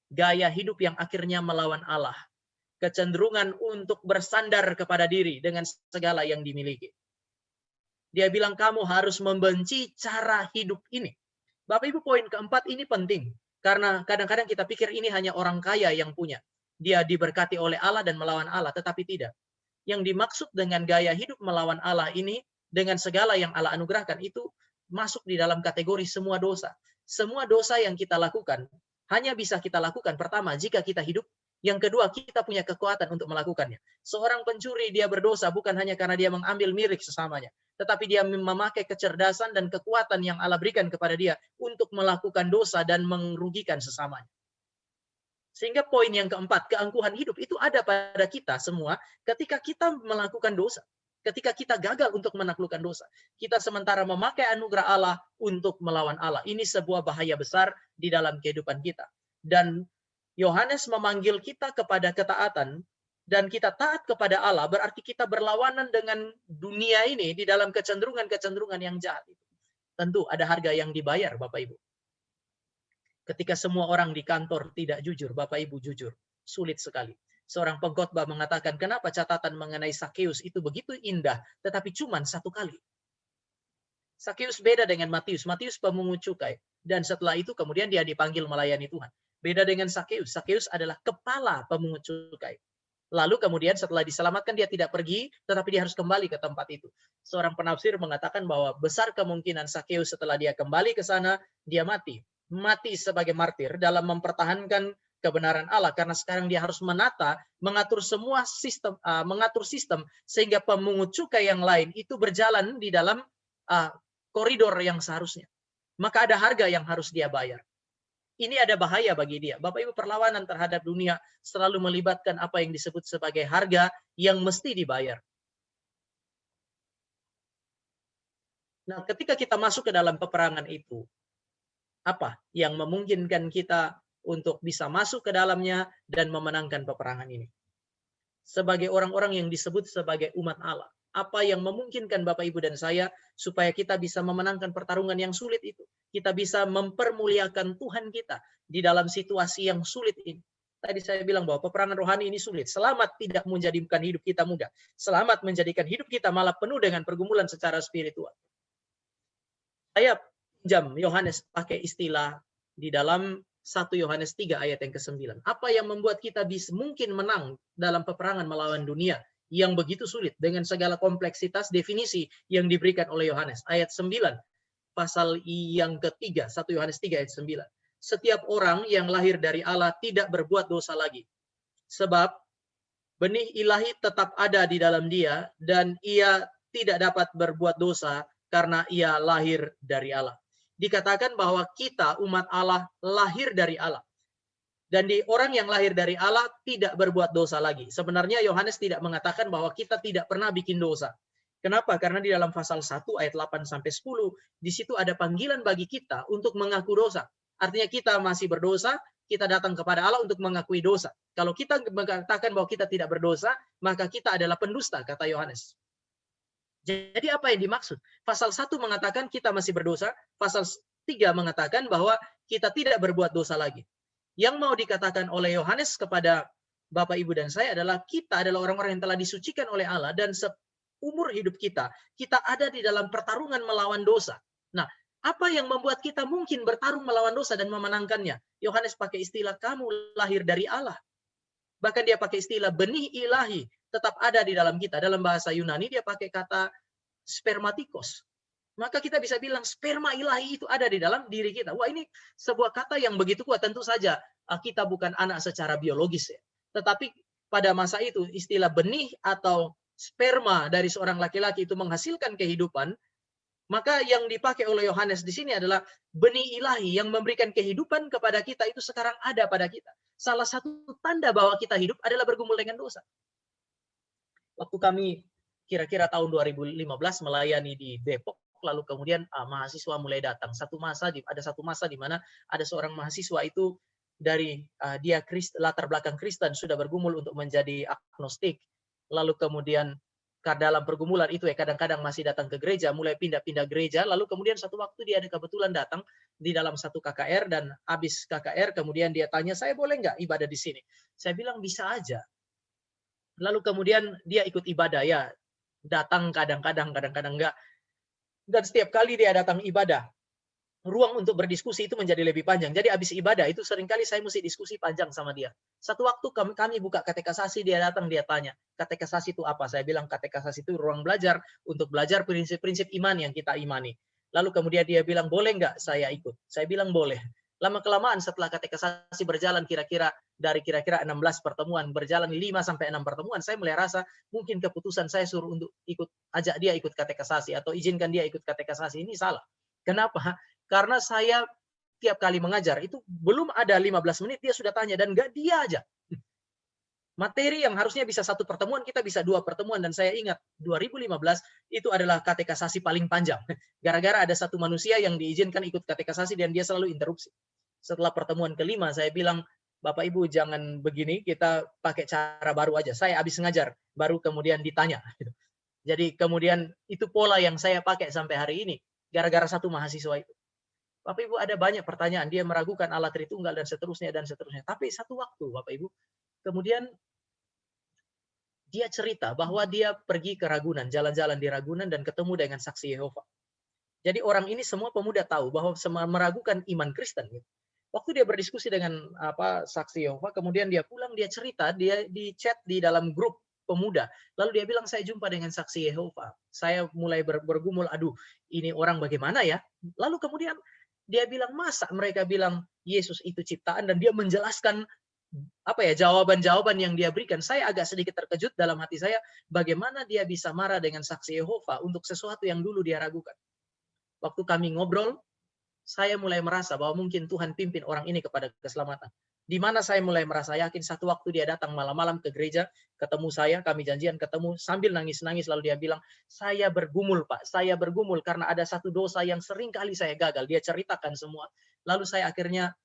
Gaya hidup yang akhirnya melawan Allah. kecenderungan untuk bersandar kepada diri dengan segala yang dimiliki. Dia bilang kamu harus membenci cara hidup ini. Bapak Ibu, poin keempat ini penting. Karena kadang-kadang kita pikir ini hanya orang kaya yang punya. Dia diberkati oleh Allah dan melawan Allah, tetapi tidak. Yang dimaksud dengan gaya hidup melawan Allah ini, dengan segala yang Allah anugerahkan, itu masuk di dalam kategori semua dosa. Semua dosa yang kita lakukan, hanya bisa kita lakukan pertama jika kita hidup. Yang kedua, kita punya kekuatan untuk melakukannya. Seorang pencuri, dia berdosa bukan hanya karena dia mengambil milik sesamanya, tetapi dia memakai kecerdasan dan kekuatan yang Allah berikan kepada dia untuk melakukan dosa dan merugikan sesamanya. Sehingga poin yang keempat, keangkuhan hidup itu ada pada kita semua ketika kita melakukan dosa. Ketika kita gagal untuk menaklukkan dosa. Kita sementara memakai anugerah Allah untuk melawan Allah. Ini sebuah bahaya besar di dalam kehidupan kita. Dan Yohanes memanggil kita kepada ketaatan, dan kita taat kepada Allah, berarti kita berlawanan dengan dunia ini di dalam kecenderungan-kecenderungan yang jahat. Tentu ada harga yang dibayar, Bapak Ibu. Ketika semua orang di kantor tidak jujur, Bapak Ibu jujur, sulit sekali. Seorang pengkhotbah mengatakan, kenapa catatan mengenai Sakeus itu begitu indah, tetapi cuma satu kali. Sakeus beda dengan Matius. Matius pemungut cukai. Dan setelah itu kemudian dia dipanggil melayani Tuhan. Beda dengan Sakeus. Sakeus adalah kepala pemungut cukai. Lalu kemudian setelah diselamatkan dia tidak pergi, tetapi dia harus kembali ke tempat itu. Seorang penafsir mengatakan bahwa besar kemungkinan Sakeus setelah dia kembali ke sana, dia mati. Mati sebagai martir dalam mempertahankan kebenaran Allah, karena sekarang dia harus mengatur semua sistem, mengatur sistem sehingga pemungut cukai yang lain itu berjalan di dalam koridor yang seharusnya. Maka ada harga yang harus dia bayar. Ini ada bahaya bagi dia. Bapak Ibu, perlawanan terhadap dunia selalu melibatkan apa yang disebut sebagai harga yang mesti dibayar. Nah, ketika kita masuk ke dalam peperangan itu, apa yang memungkinkan kita untuk bisa masuk ke dalamnya dan memenangkan peperangan ini? Sebagai orang-orang yang disebut sebagai umat Allah, apa yang memungkinkan Bapak Ibu dan saya supaya kita bisa memenangkan pertarungan yang sulit itu? Kita bisa mempermuliakan Tuhan kita di dalam situasi yang sulit ini. Tadi saya bilang bahwa peperangan rohani ini sulit. Selamat tidak menjadikan hidup kita mudah. Selamat menjadikan hidup kita malah penuh dengan pergumulan secara spiritual. Saya pinjam Yohanes pakai istilah di dalam 1 Yohanes 3 ayat yang ke-9. Apa yang membuat kita bisa mungkin menang dalam peperangan melawan dunia yang begitu sulit dengan segala kompleksitas definisi yang diberikan oleh Yohanes. Ayat 9, pasal yang ketiga, 1 Yohanes 3 ayat 9. Setiap orang yang lahir dari Allah tidak berbuat dosa lagi. Sebab benih ilahi tetap ada di dalam dia dan ia tidak dapat berbuat dosa karena ia lahir dari Allah. Dikatakan bahwa kita umat Allah lahir dari Allah. Dan di orang yang lahir dari Allah tidak berbuat dosa lagi. Sebenarnya Yohanes tidak mengatakan bahwa kita tidak pernah bikin dosa. Kenapa? Karena di dalam pasal 1 ayat 8 sampai 10 di situ ada panggilan bagi kita untuk mengaku dosa. Artinya kita masih berdosa, kita datang kepada Allah untuk mengakui dosa. Kalau kita mengatakan bahwa kita tidak berdosa, maka kita adalah pendusta, kata Yohanes. Jadi apa yang dimaksud? Pasal 1 mengatakan kita masih berdosa, pasal 3 mengatakan bahwa kita tidak berbuat dosa lagi. Yang mau dikatakan oleh Yohanes kepada Bapak, Ibu, dan saya adalah kita adalah orang-orang yang telah disucikan oleh Allah dan seumur hidup kita ada di dalam pertarungan melawan dosa. Nah, apa yang membuat kita mungkin bertarung melawan dosa dan memenangkannya? Yohanes pakai istilah kamu lahir dari Allah. Bahkan dia pakai istilah benih ilahi tetap ada di dalam kita. Dalam bahasa Yunani dia pakai kata spermatikos. Maka kita bisa bilang sperma ilahi itu ada di dalam diri kita. Wah, ini sebuah kata yang begitu kuat. Tentu saja kita bukan anak secara biologis ya. Tetapi pada masa itu istilah benih atau sperma dari seorang laki-laki itu menghasilkan kehidupan. Maka yang dipakai oleh Yohanes di sini adalah benih ilahi yang memberikan kehidupan kepada kita itu sekarang ada pada kita. Salah satu tanda bahwa kita hidup adalah bergumul dengan dosa. Waktu kami kira-kira tahun 2015 melayani di Depok, lalu kemudian mahasiswa mulai datang. Ada satu masa di mana ada seorang mahasiswa itu dari dia latar belakang Kristen sudah bergumul untuk menjadi agnostik. Lalu kemudian dalam pergumulan itu kadang-kadang masih datang ke gereja, mulai pindah-pindah gereja, lalu kemudian satu waktu dia ada kebetulan datang di dalam satu KKR dan habis KKR kemudian dia tanya, saya boleh nggak ibadah di sini? Saya bilang bisa aja. Lalu kemudian dia ikut ibadah, ya datang kadang-kadang, kadang-kadang enggak. Dan setiap kali dia datang ibadah, ruang untuk berdiskusi itu menjadi lebih panjang. Jadi habis ibadah itu seringkali saya mesti diskusi panjang sama dia. Satu waktu kami buka katekisasi, dia datang, dia tanya, katekisasi itu apa? Saya bilang katekisasi itu ruang belajar untuk belajar prinsip-prinsip iman yang kita imani. Lalu kemudian dia bilang, boleh nggak saya ikut? Saya bilang boleh. Lama-kelamaan setelah katekisasi berjalan kira-kira 16 pertemuan, berjalan 5 sampai 6 pertemuan, saya mulai rasa mungkin keputusan saya suruh untuk ajak dia ikut katekisasi atau izinkan dia ikut katekisasi ini salah. Kenapa? Karena saya tiap kali mengajar itu belum ada 15 menit dia sudah tanya, dan enggak dia aja. Materi yang harusnya bisa satu pertemuan, kita bisa 2 pertemuan. Dan saya ingat 2015 itu adalah katekisasi paling panjang. Gara-gara ada satu manusia yang diizinkan ikut katekisasi dan dia selalu interupsi. Setelah pertemuan kelima saya bilang, Bapak Ibu jangan begini, kita pakai cara baru aja. Saya habis ngajar, baru kemudian ditanya. Jadi kemudian itu pola yang saya pakai sampai hari ini. Gara-gara satu mahasiswa itu. Bapak Ibu ada banyak pertanyaan, dia meragukan Allah Tritunggal dan seterusnya dan seterusnya. Tapi satu waktu Bapak Ibu, kemudian dia cerita bahwa dia pergi ke Ragunan, jalan-jalan di Ragunan dan ketemu dengan saksi Yehova. Jadi orang ini semua pemuda tahu bahwa meragukan iman Kristen. Waktu dia berdiskusi dengan saksi Yehova, kemudian dia pulang, dia cerita, dia di chat di dalam grup pemuda. Lalu dia bilang, saya jumpa dengan saksi Yehova. Saya mulai bergumul, aduh ini orang bagaimana ya. Lalu kemudian dia bilang, masa mereka bilang Yesus itu ciptaan, dan dia menjelaskan jawaban-jawaban yang dia berikan. Saya agak sedikit terkejut dalam hati saya, bagaimana dia bisa marah dengan saksi Yehova untuk sesuatu yang dulu dia ragukan. Waktu kami ngobrol, saya mulai merasa bahwa mungkin Tuhan pimpin orang ini kepada keselamatan. Di mana saya mulai merasa yakin, satu waktu dia datang malam-malam ke gereja, ketemu saya, kami janjian ketemu, sambil nangis-nangis, lalu dia bilang, saya bergumul Pak, saya bergumul karena ada satu dosa yang sering kali saya gagal. Dia ceritakan semua. Lalu saya akhirnya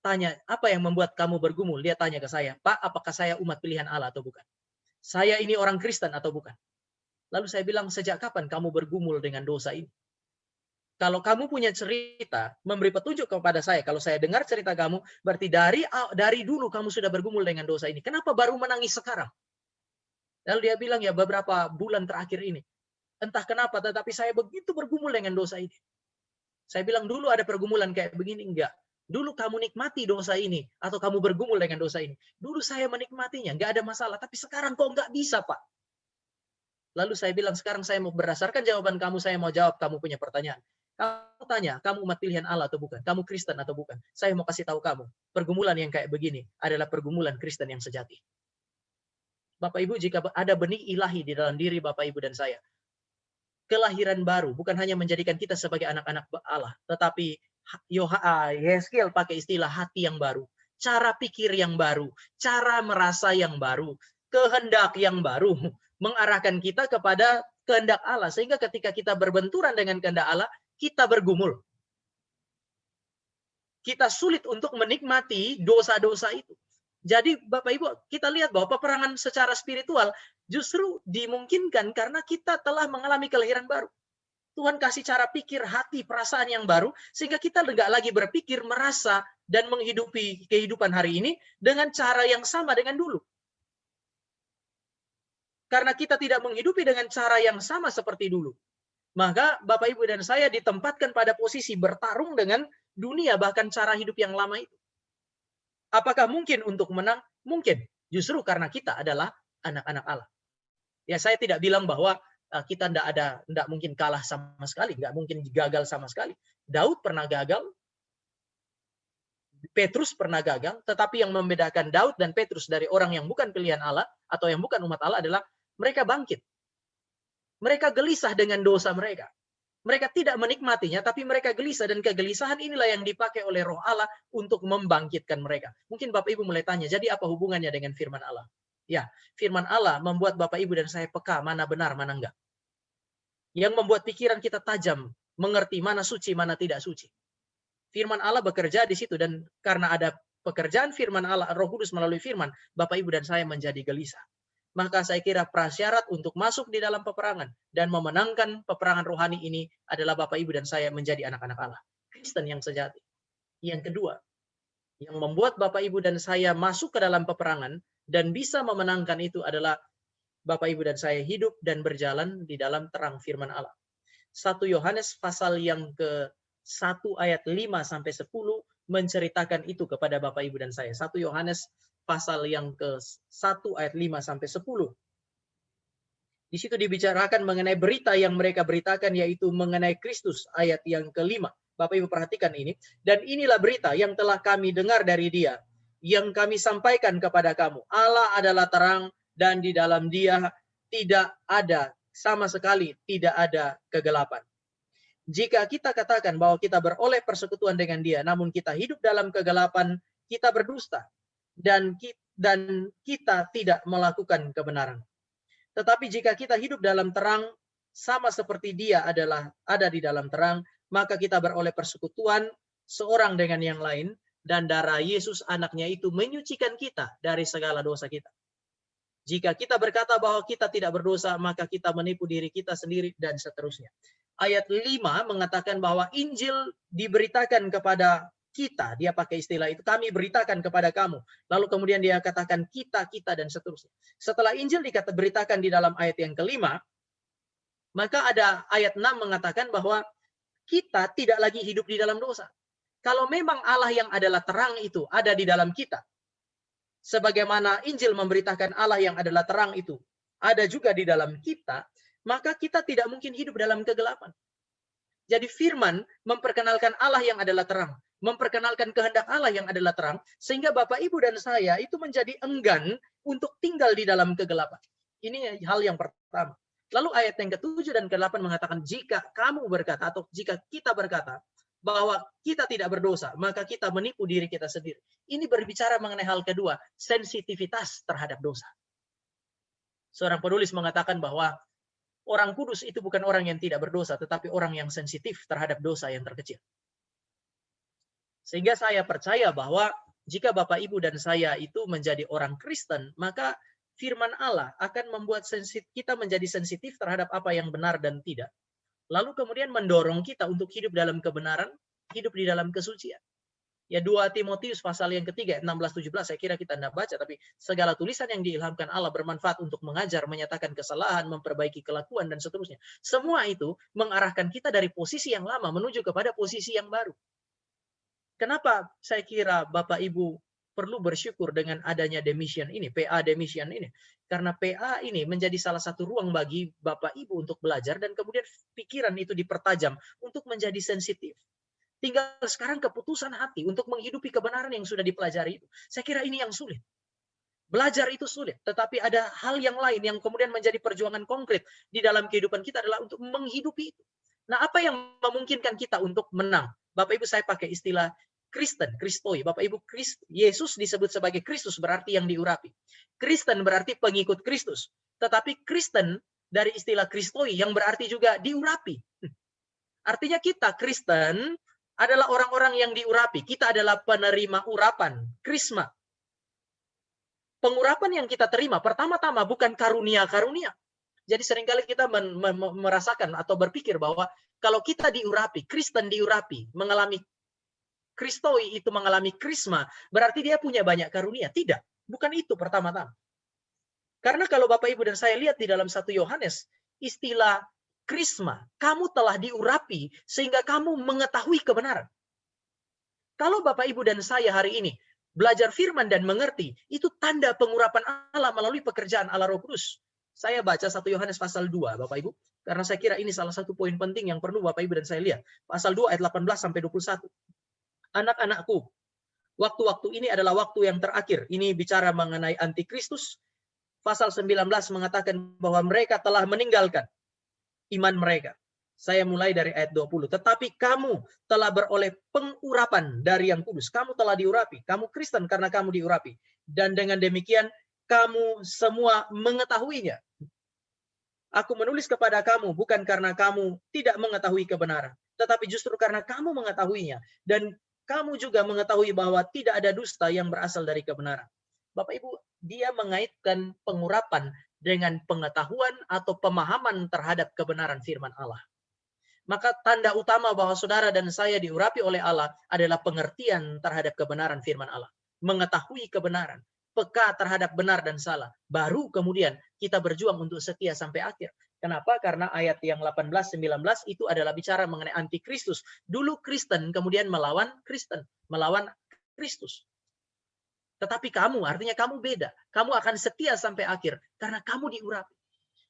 tanya, apa yang membuat kamu bergumul? Dia tanya ke saya, Pak, apakah saya umat pilihan Allah atau bukan? Saya ini orang Kristen atau bukan? Lalu saya bilang, sejak kapan kamu bergumul dengan dosa ini? Kalau kamu punya cerita, memberi petunjuk kepada saya. Kalau saya dengar cerita kamu, berarti dari dulu kamu sudah bergumul dengan dosa ini. Kenapa baru menangis sekarang? Lalu dia bilang, ya beberapa bulan terakhir ini. Entah kenapa, tetapi saya begitu bergumul dengan dosa ini. Saya bilang, dulu ada pergumulan kayak begini? Enggak. Dulu kamu nikmati dosa ini, atau kamu bergumul dengan dosa ini. Dulu saya menikmatinya, enggak ada masalah. Tapi sekarang kok enggak bisa, Pak? Lalu saya bilang, sekarang saya mau berdasarkan jawaban kamu, saya mau jawab kamu punya pertanyaan. Kamu tanya, kamu umat pilihan Allah atau bukan? Kamu Kristen atau bukan? Saya mau kasih tahu kamu, pergumulan yang kayak begini adalah pergumulan Kristen yang sejati. Bapak Ibu, jika ada benih ilahi di dalam diri Bapak Ibu dan saya, kelahiran baru bukan hanya menjadikan kita sebagai anak-anak Allah, tetapi Yeskiel pakai istilah hati yang baru, cara pikir yang baru, cara merasa yang baru, kehendak yang baru, mengarahkan kita kepada kehendak Allah. Sehingga ketika kita berbenturan dengan kehendak Allah, kita bergumul. Kita sulit untuk menikmati dosa-dosa itu. Jadi Bapak Ibu, kita lihat bahwa peperangan secara spiritual justru dimungkinkan karena kita telah mengalami kelahiran baru. Tuhan kasih cara pikir, hati, perasaan yang baru, sehingga kita enggak lagi berpikir, merasa, dan menghidupi kehidupan hari ini dengan cara yang sama dengan dulu. Karena kita tidak menghidupi dengan cara yang sama seperti dulu. Maka Bapak Ibu dan saya ditempatkan pada posisi bertarung dengan dunia, bahkan cara hidup yang lama itu. Apakah mungkin untuk menang? Mungkin. Justru karena kita adalah anak-anak Allah. Ya, saya tidak bilang bahwa kita tidak mungkin kalah sama sekali, nggak mungkin gagal sama sekali. Daud pernah gagal, Petrus pernah gagal, tetapi yang membedakan Daud dan Petrus dari orang yang bukan pilihan Allah atau yang bukan umat Allah adalah mereka bangkit. Mereka gelisah dengan dosa mereka. Mereka tidak menikmatinya, tapi mereka gelisah, dan kegelisahan inilah yang dipakai oleh Roh Allah untuk membangkitkan mereka. Mungkin Bapak Ibu mulai tanya, jadi apa hubungannya dengan firman Allah? Ya, firman Allah membuat Bapak Ibu dan saya peka mana benar, mana enggak. Yang membuat pikiran kita tajam, mengerti mana suci, mana tidak suci. Firman Allah bekerja di situ, dan karena ada pekerjaan firman Allah, Roh Kudus melalui firman, Bapak Ibu dan saya menjadi gelisah. Maka saya kira prasyarat untuk masuk di dalam peperangan dan memenangkan peperangan rohani ini adalah Bapak Ibu dan saya menjadi anak-anak Allah, Kristen yang sejati. Yang kedua, yang membuat Bapak Ibu dan saya masuk ke dalam peperangan dan bisa memenangkan itu adalah Bapak Ibu dan saya hidup dan berjalan di dalam terang firman Allah. 1 Yohanes pasal yang ke-1 ayat 5 sampai 10 menceritakan itu kepada Bapak Ibu dan saya. 1 Yohanes pasal yang ke-1 ayat 5 sampai 10. Di situ dibicarakan mengenai berita yang mereka beritakan, yaitu mengenai Kristus, ayat yang ke-5. Bapak Ibu perhatikan ini. Dan inilah berita yang telah kami dengar dari Dia, yang kami sampaikan kepada kamu. Allah adalah terang, dan di dalam Dia tidak ada, sama sekali tidak ada kegelapan. Jika kita katakan bahwa kita beroleh persekutuan dengan Dia, namun kita hidup dalam kegelapan, kita berdusta, dan kita tidak melakukan kebenaran. Tetapi jika kita hidup dalam terang, sama seperti Dia ada di dalam terang, maka kita beroleh persekutuan seorang dengan yang lain, dan darah Yesus anaknya itu menyucikan kita dari segala dosa kita. Jika kita berkata bahwa kita tidak berdosa, maka kita menipu diri kita sendiri, dan seterusnya. Ayat 5 mengatakan bahwa Injil diberitakan kepada kita. Dia pakai istilah itu, kami beritakan kepada kamu. Lalu kemudian dia katakan kita, dan seterusnya. Setelah Injil diberitakan di dalam ayat yang kelima, maka ada ayat 6 mengatakan bahwa kita tidak lagi hidup di dalam dosa. Kalau memang Allah yang adalah terang itu ada di dalam kita, sebagaimana Injil memberitakan Allah yang adalah terang itu ada juga di dalam kita, maka kita tidak mungkin hidup dalam kegelapan. Jadi firman memperkenalkan Allah yang adalah terang, memperkenalkan kehendak Allah yang adalah terang, sehingga Bapak, Ibu, dan saya itu menjadi enggan untuk tinggal di dalam kegelapan. Ini hal yang pertama. Lalu ayat yang ke-7 dan ke-8 mengatakan, jika kamu berkata, atau jika kita berkata, bahwa kita tidak berdosa, maka kita menipu diri kita sendiri. Ini berbicara mengenai hal kedua, sensitivitas terhadap dosa. Seorang penulis mengatakan bahwa orang kudus itu bukan orang yang tidak berdosa, tetapi orang yang sensitif terhadap dosa yang terkecil. Sehingga saya percaya bahwa jika Bapak, Ibu, dan saya itu menjadi orang Kristen, maka firman Allah akan membuat kita menjadi sensitif terhadap apa yang benar dan tidak. Lalu kemudian mendorong kita untuk hidup dalam kebenaran, hidup di dalam kesucian. Ya 2 Timotius pasal yang ketiga, 16-17, saya kira kita tidak baca, tapi segala tulisan yang diilhamkan Allah bermanfaat untuk mengajar, menyatakan kesalahan, memperbaiki kelakuan, dan seterusnya. Semua itu mengarahkan kita dari posisi yang lama menuju kepada posisi yang baru. Kenapa saya kira Bapak Ibu perlu bersyukur dengan adanya demission ini, PA demission ini. Karena PA ini menjadi salah satu ruang bagi Bapak Ibu untuk belajar, dan kemudian pikiran itu dipertajam untuk menjadi sensitif. Tinggal sekarang keputusan hati untuk menghidupi kebenaran yang sudah dipelajari itu. Saya kira ini yang sulit. Belajar itu sulit, tetapi ada hal yang lain yang kemudian menjadi perjuangan konkret di dalam kehidupan kita adalah untuk menghidupi itu. Nah, apa yang memungkinkan kita untuk menang? Bapak Ibu, saya pakai istilah Kristen, Kristoi. Bapak Ibu, Yesus disebut sebagai Kristus, berarti yang diurapi. Kristen berarti pengikut Kristus. Tetapi Kristen dari istilah Kristoi yang berarti juga diurapi. Artinya kita Kristen adalah orang-orang yang diurapi. Kita adalah penerima urapan, krisma. Pengurapan yang kita terima pertama-tama bukan karunia-karunia. Jadi seringkali kita merasakan atau berpikir bahwa kalau kita diurapi, Kristen diurapi, mengalami Kristoi itu mengalami krisma, berarti dia punya banyak karunia. Tidak, bukan itu pertama-tama. Karena kalau Bapak, Ibu, dan saya lihat di dalam 1 Yohanes, istilah krisma, kamu telah diurapi sehingga kamu mengetahui kebenaran. Kalau Bapak, Ibu, dan saya hari ini belajar firman dan mengerti, itu tanda pengurapan Allah melalui pekerjaan Allah Roh Kudus. Saya baca 1 Yohanes pasal 2, Bapak Ibu, karena saya kira ini salah satu poin penting yang perlu Bapak, Ibu, dan saya lihat. Pasal 2 ayat 18-21. Anak-anakku, waktu-waktu ini adalah waktu yang terakhir. Ini bicara mengenai antikristus. Pasal 19 mengatakan bahwa mereka telah meninggalkan iman mereka. Saya mulai dari ayat 20. Tetapi kamu telah beroleh pengurapan dari yang kudus. Kamu telah diurapi. Kamu Kristen karena kamu diurapi. Dan dengan demikian kamu semua mengetahuinya. Aku menulis kepada kamu bukan karena kamu tidak mengetahui kebenaran, tetapi justru karena kamu mengetahuinya. Dan kamu juga mengetahui bahwa tidak ada dusta yang berasal dari kebenaran. Bapak, Ibu, dia mengaitkan pengurapan dengan pengetahuan atau pemahaman terhadap kebenaran firman Allah. Maka tanda utama bahwa saudara dan saya diurapi oleh Allah adalah pengertian terhadap kebenaran firman Allah. Mengetahui kebenaran. peka terhadap benar dan salah. Baru kemudian kita berjuang untuk setia sampai akhir. Kenapa? Karena ayat yang 18-19 itu adalah bicara mengenai antikristus. Dulu Kristen kemudian melawan Kristen, melawan Kristus. Tetapi kamu, artinya kamu beda. Kamu akan setia sampai akhir karena kamu diurapi.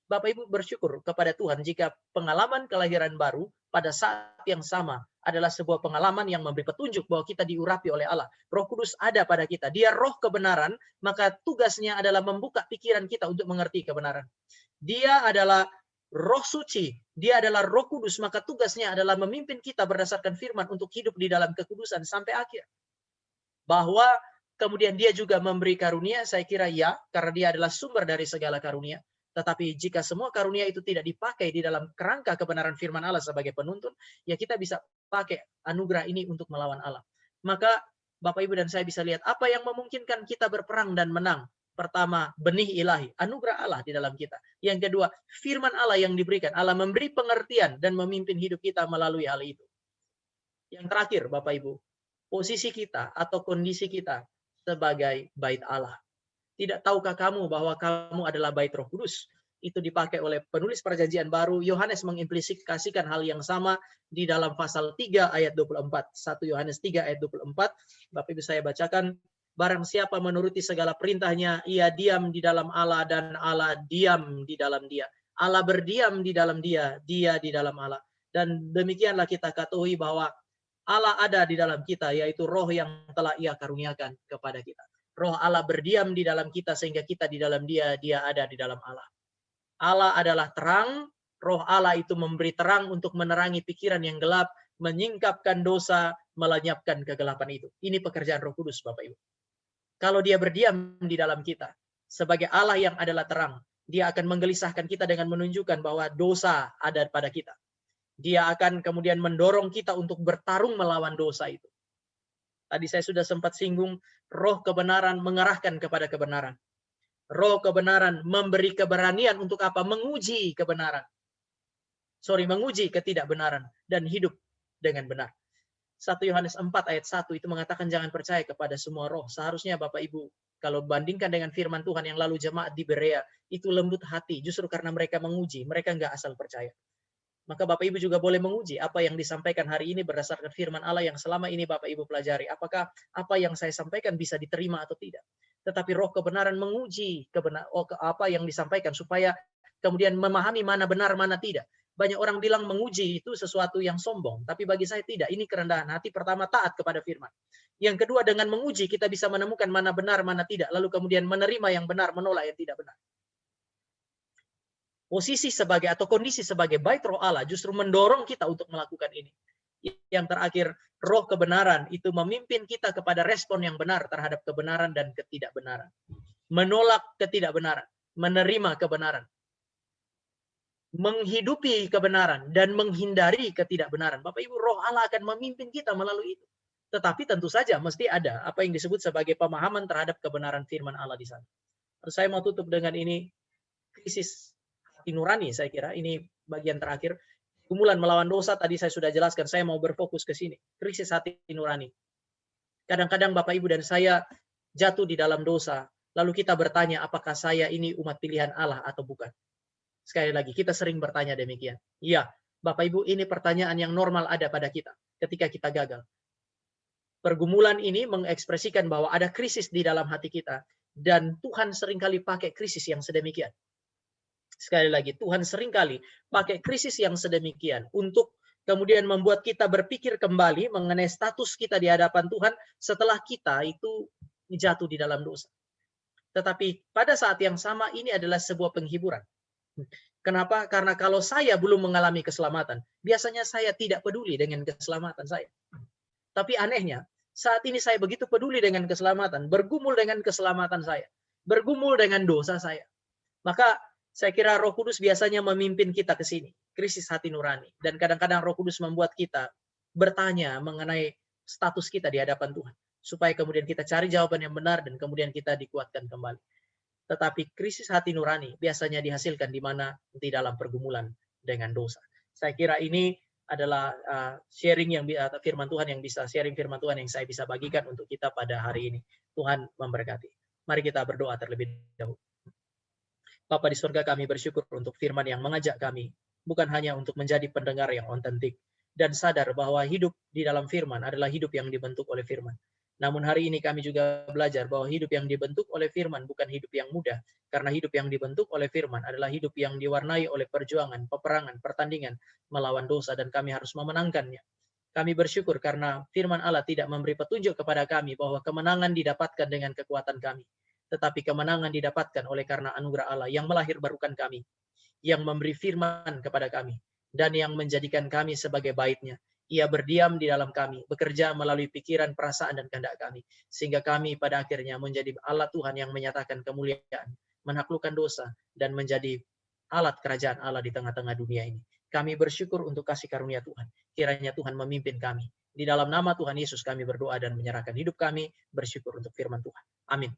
Bapak Ibu bersyukur kepada Tuhan jika pengalaman kelahiran baru pada saat yang sama adalah sebuah pengalaman yang memberi petunjuk bahwa kita diurapi oleh Allah. Roh Kudus ada pada kita. Dia roh kebenaran, maka tugasnya adalah membuka pikiran kita untuk mengerti kebenaran. Dia adalah roh suci. Dia adalah Roh Kudus, maka tugasnya adalah memimpin kita berdasarkan firman untuk hidup di dalam kekudusan sampai akhir. Bahwa kemudian dia juga memberi karunia, saya kira ya, karena dia adalah sumber dari segala karunia. Tetapi jika semua karunia itu tidak dipakai di dalam kerangka kebenaran firman Allah sebagai penuntun, ya kita bisa pakai anugerah ini untuk melawan Allah. Maka Bapak Ibu dan saya bisa lihat apa yang memungkinkan kita berperang dan menang. Pertama, benih ilahi, anugerah Allah di dalam kita. Yang kedua, firman Allah yang diberikan. Allah memberi pengertian dan memimpin hidup kita melalui hal itu. Yang terakhir, Bapak Ibu, posisi kita atau kondisi kita sebagai bait Allah. Tidak tahukah kamu bahwa kamu adalah bait Roh Kudus? Itu dipakai oleh penulis Perjanjian Baru. Yohanes mengimplikasikan hal yang sama di dalam pasal 3 ayat 24. 1 Yohanes 3 ayat 24. Bapak Ibu saya bacakan. Barang siapa menuruti segala perintahnya, ia diam di dalam Allah dan Allah diam di dalam dia. Allah berdiam di dalam dia, dia di dalam Allah. Dan demikianlah kita ketahui bahwa Allah ada di dalam kita, yaitu roh yang telah ia karuniakan kepada kita. Roh Allah berdiam di dalam kita sehingga kita di dalam dia, dia ada di dalam Allah. Allah adalah terang, roh Allah itu memberi terang untuk menerangi pikiran yang gelap, menyingkapkan dosa, melenyapkan kegelapan itu. Ini pekerjaan Roh Kudus, Bapak Ibu. Kalau dia berdiam di dalam kita, sebagai Allah yang adalah terang, dia akan menggelisahkan kita dengan menunjukkan bahwa dosa ada pada kita. Dia akan kemudian mendorong kita untuk bertarung melawan dosa itu. Tadi saya sudah sempat singgung, roh kebenaran mengarahkan kepada kebenaran. Roh kebenaran memberi keberanian untuk apa? Menguji kebenaran. Menguji ketidakbenaran dan hidup dengan benar. 1 Yohanes 4 ayat 1 itu mengatakan jangan percaya kepada semua roh. Seharusnya Bapak Ibu, kalau bandingkan dengan firman Tuhan yang lalu jemaat di Berea, itu lembut hati. Justru karena mereka menguji, mereka nggak asal percaya. Maka Bapak Ibu juga boleh menguji apa yang disampaikan hari ini berdasarkan firman Allah yang selama ini Bapak Ibu pelajari. Apakah apa yang saya sampaikan bisa diterima atau tidak. Tetapi roh kebenaran menguji apa yang disampaikan supaya kemudian memahami mana benar, mana tidak. Banyak orang bilang menguji itu sesuatu yang sombong. Tapi bagi saya tidak. Ini kerendahan hati. Pertama, taat kepada firman. Yang kedua, dengan menguji kita bisa menemukan mana benar, mana tidak. Lalu kemudian menerima yang benar, menolak yang tidak benar. Posisi sebagai atau kondisi sebagai bait roh Allah justru mendorong kita untuk melakukan ini. Yang terakhir, roh kebenaran itu memimpin kita kepada respon yang benar terhadap kebenaran dan ketidakbenaran. Menolak ketidakbenaran, menerima kebenaran. Menghidupi kebenaran dan menghindari ketidakbenaran. Bapak Ibu, roh Allah akan memimpin kita melalui itu. Tetapi tentu saja mesti ada apa yang disebut sebagai pemahaman terhadap kebenaran firman Allah di sana. Saya mau tutup dengan ini, krisis nurani, saya kira ini bagian terakhir. Gumulan melawan dosa tadi saya sudah jelaskan, saya mau berfokus ke sini. Krisis hati nurani. Kadang-kadang Bapak Ibu dan saya jatuh di dalam dosa, lalu kita bertanya apakah saya ini umat pilihan Allah atau bukan. Sekali lagi, kita sering bertanya demikian. Iya, Bapak Ibu, ini pertanyaan yang normal ada pada kita ketika kita gagal. Pergumulan ini mengekspresikan bahwa ada krisis di dalam hati kita, dan Tuhan seringkali pakai krisis yang sedemikian. Sekali lagi, Tuhan seringkali pakai krisis yang sedemikian untuk kemudian membuat kita berpikir kembali mengenai status kita di hadapan Tuhan setelah kita itu jatuh di dalam dosa. Tetapi pada saat yang sama ini adalah sebuah penghiburan. Kenapa? Karena kalau saya belum mengalami keselamatan, biasanya saya tidak peduli dengan keselamatan saya. Tapi anehnya, saat ini saya begitu peduli dengan keselamatan, bergumul dengan keselamatan saya, bergumul dengan dosa saya. Maka saya kira Roh Kudus biasanya memimpin kita ke sini, krisis hati nurani. Dan kadang-kadang Roh Kudus membuat kita bertanya mengenai status kita di hadapan Tuhan. Supaya kemudian kita cari jawaban yang benar dan kemudian kita dikuatkan kembali. Tetapi krisis hati nurani biasanya dihasilkan di mana? Di dalam pergumulan dengan dosa. Saya kira ini adalah sharing yang firman Tuhan yang bisa sharing firman Tuhan yang saya bisa bagikan untuk kita pada hari ini. Tuhan memberkati. Mari kita berdoa terlebih dahulu. Bapa di surga, kami bersyukur untuk firman yang mengajak kami, bukan hanya untuk menjadi pendengar yang otentik, dan sadar bahwa hidup di dalam firman adalah hidup yang dibentuk oleh firman. Namun hari ini kami juga belajar bahwa hidup yang dibentuk oleh firman bukan hidup yang mudah, karena hidup yang dibentuk oleh firman adalah hidup yang diwarnai oleh perjuangan, peperangan, pertandingan, melawan dosa, dan kami harus memenangkannya. Kami bersyukur karena firman Allah tidak memberi petunjuk kepada kami bahwa kemenangan didapatkan dengan kekuatan kami. Tetapi kemenangan didapatkan oleh karena anugerah Allah yang melahirbarukan kami, yang memberi firman kepada kami, dan yang menjadikan kami sebagai baitnya. Ia berdiam di dalam kami, bekerja melalui pikiran, perasaan, dan kehendak kami. Sehingga kami pada akhirnya menjadi alat Tuhan yang menyatakan kemuliaan, menaklukkan dosa, dan menjadi alat kerajaan Allah di tengah-tengah dunia ini. Kami bersyukur untuk kasih karunia Tuhan. Kiranya Tuhan memimpin kami. Di dalam nama Tuhan Yesus kami berdoa dan menyerahkan hidup kami, bersyukur untuk firman Tuhan. Amin.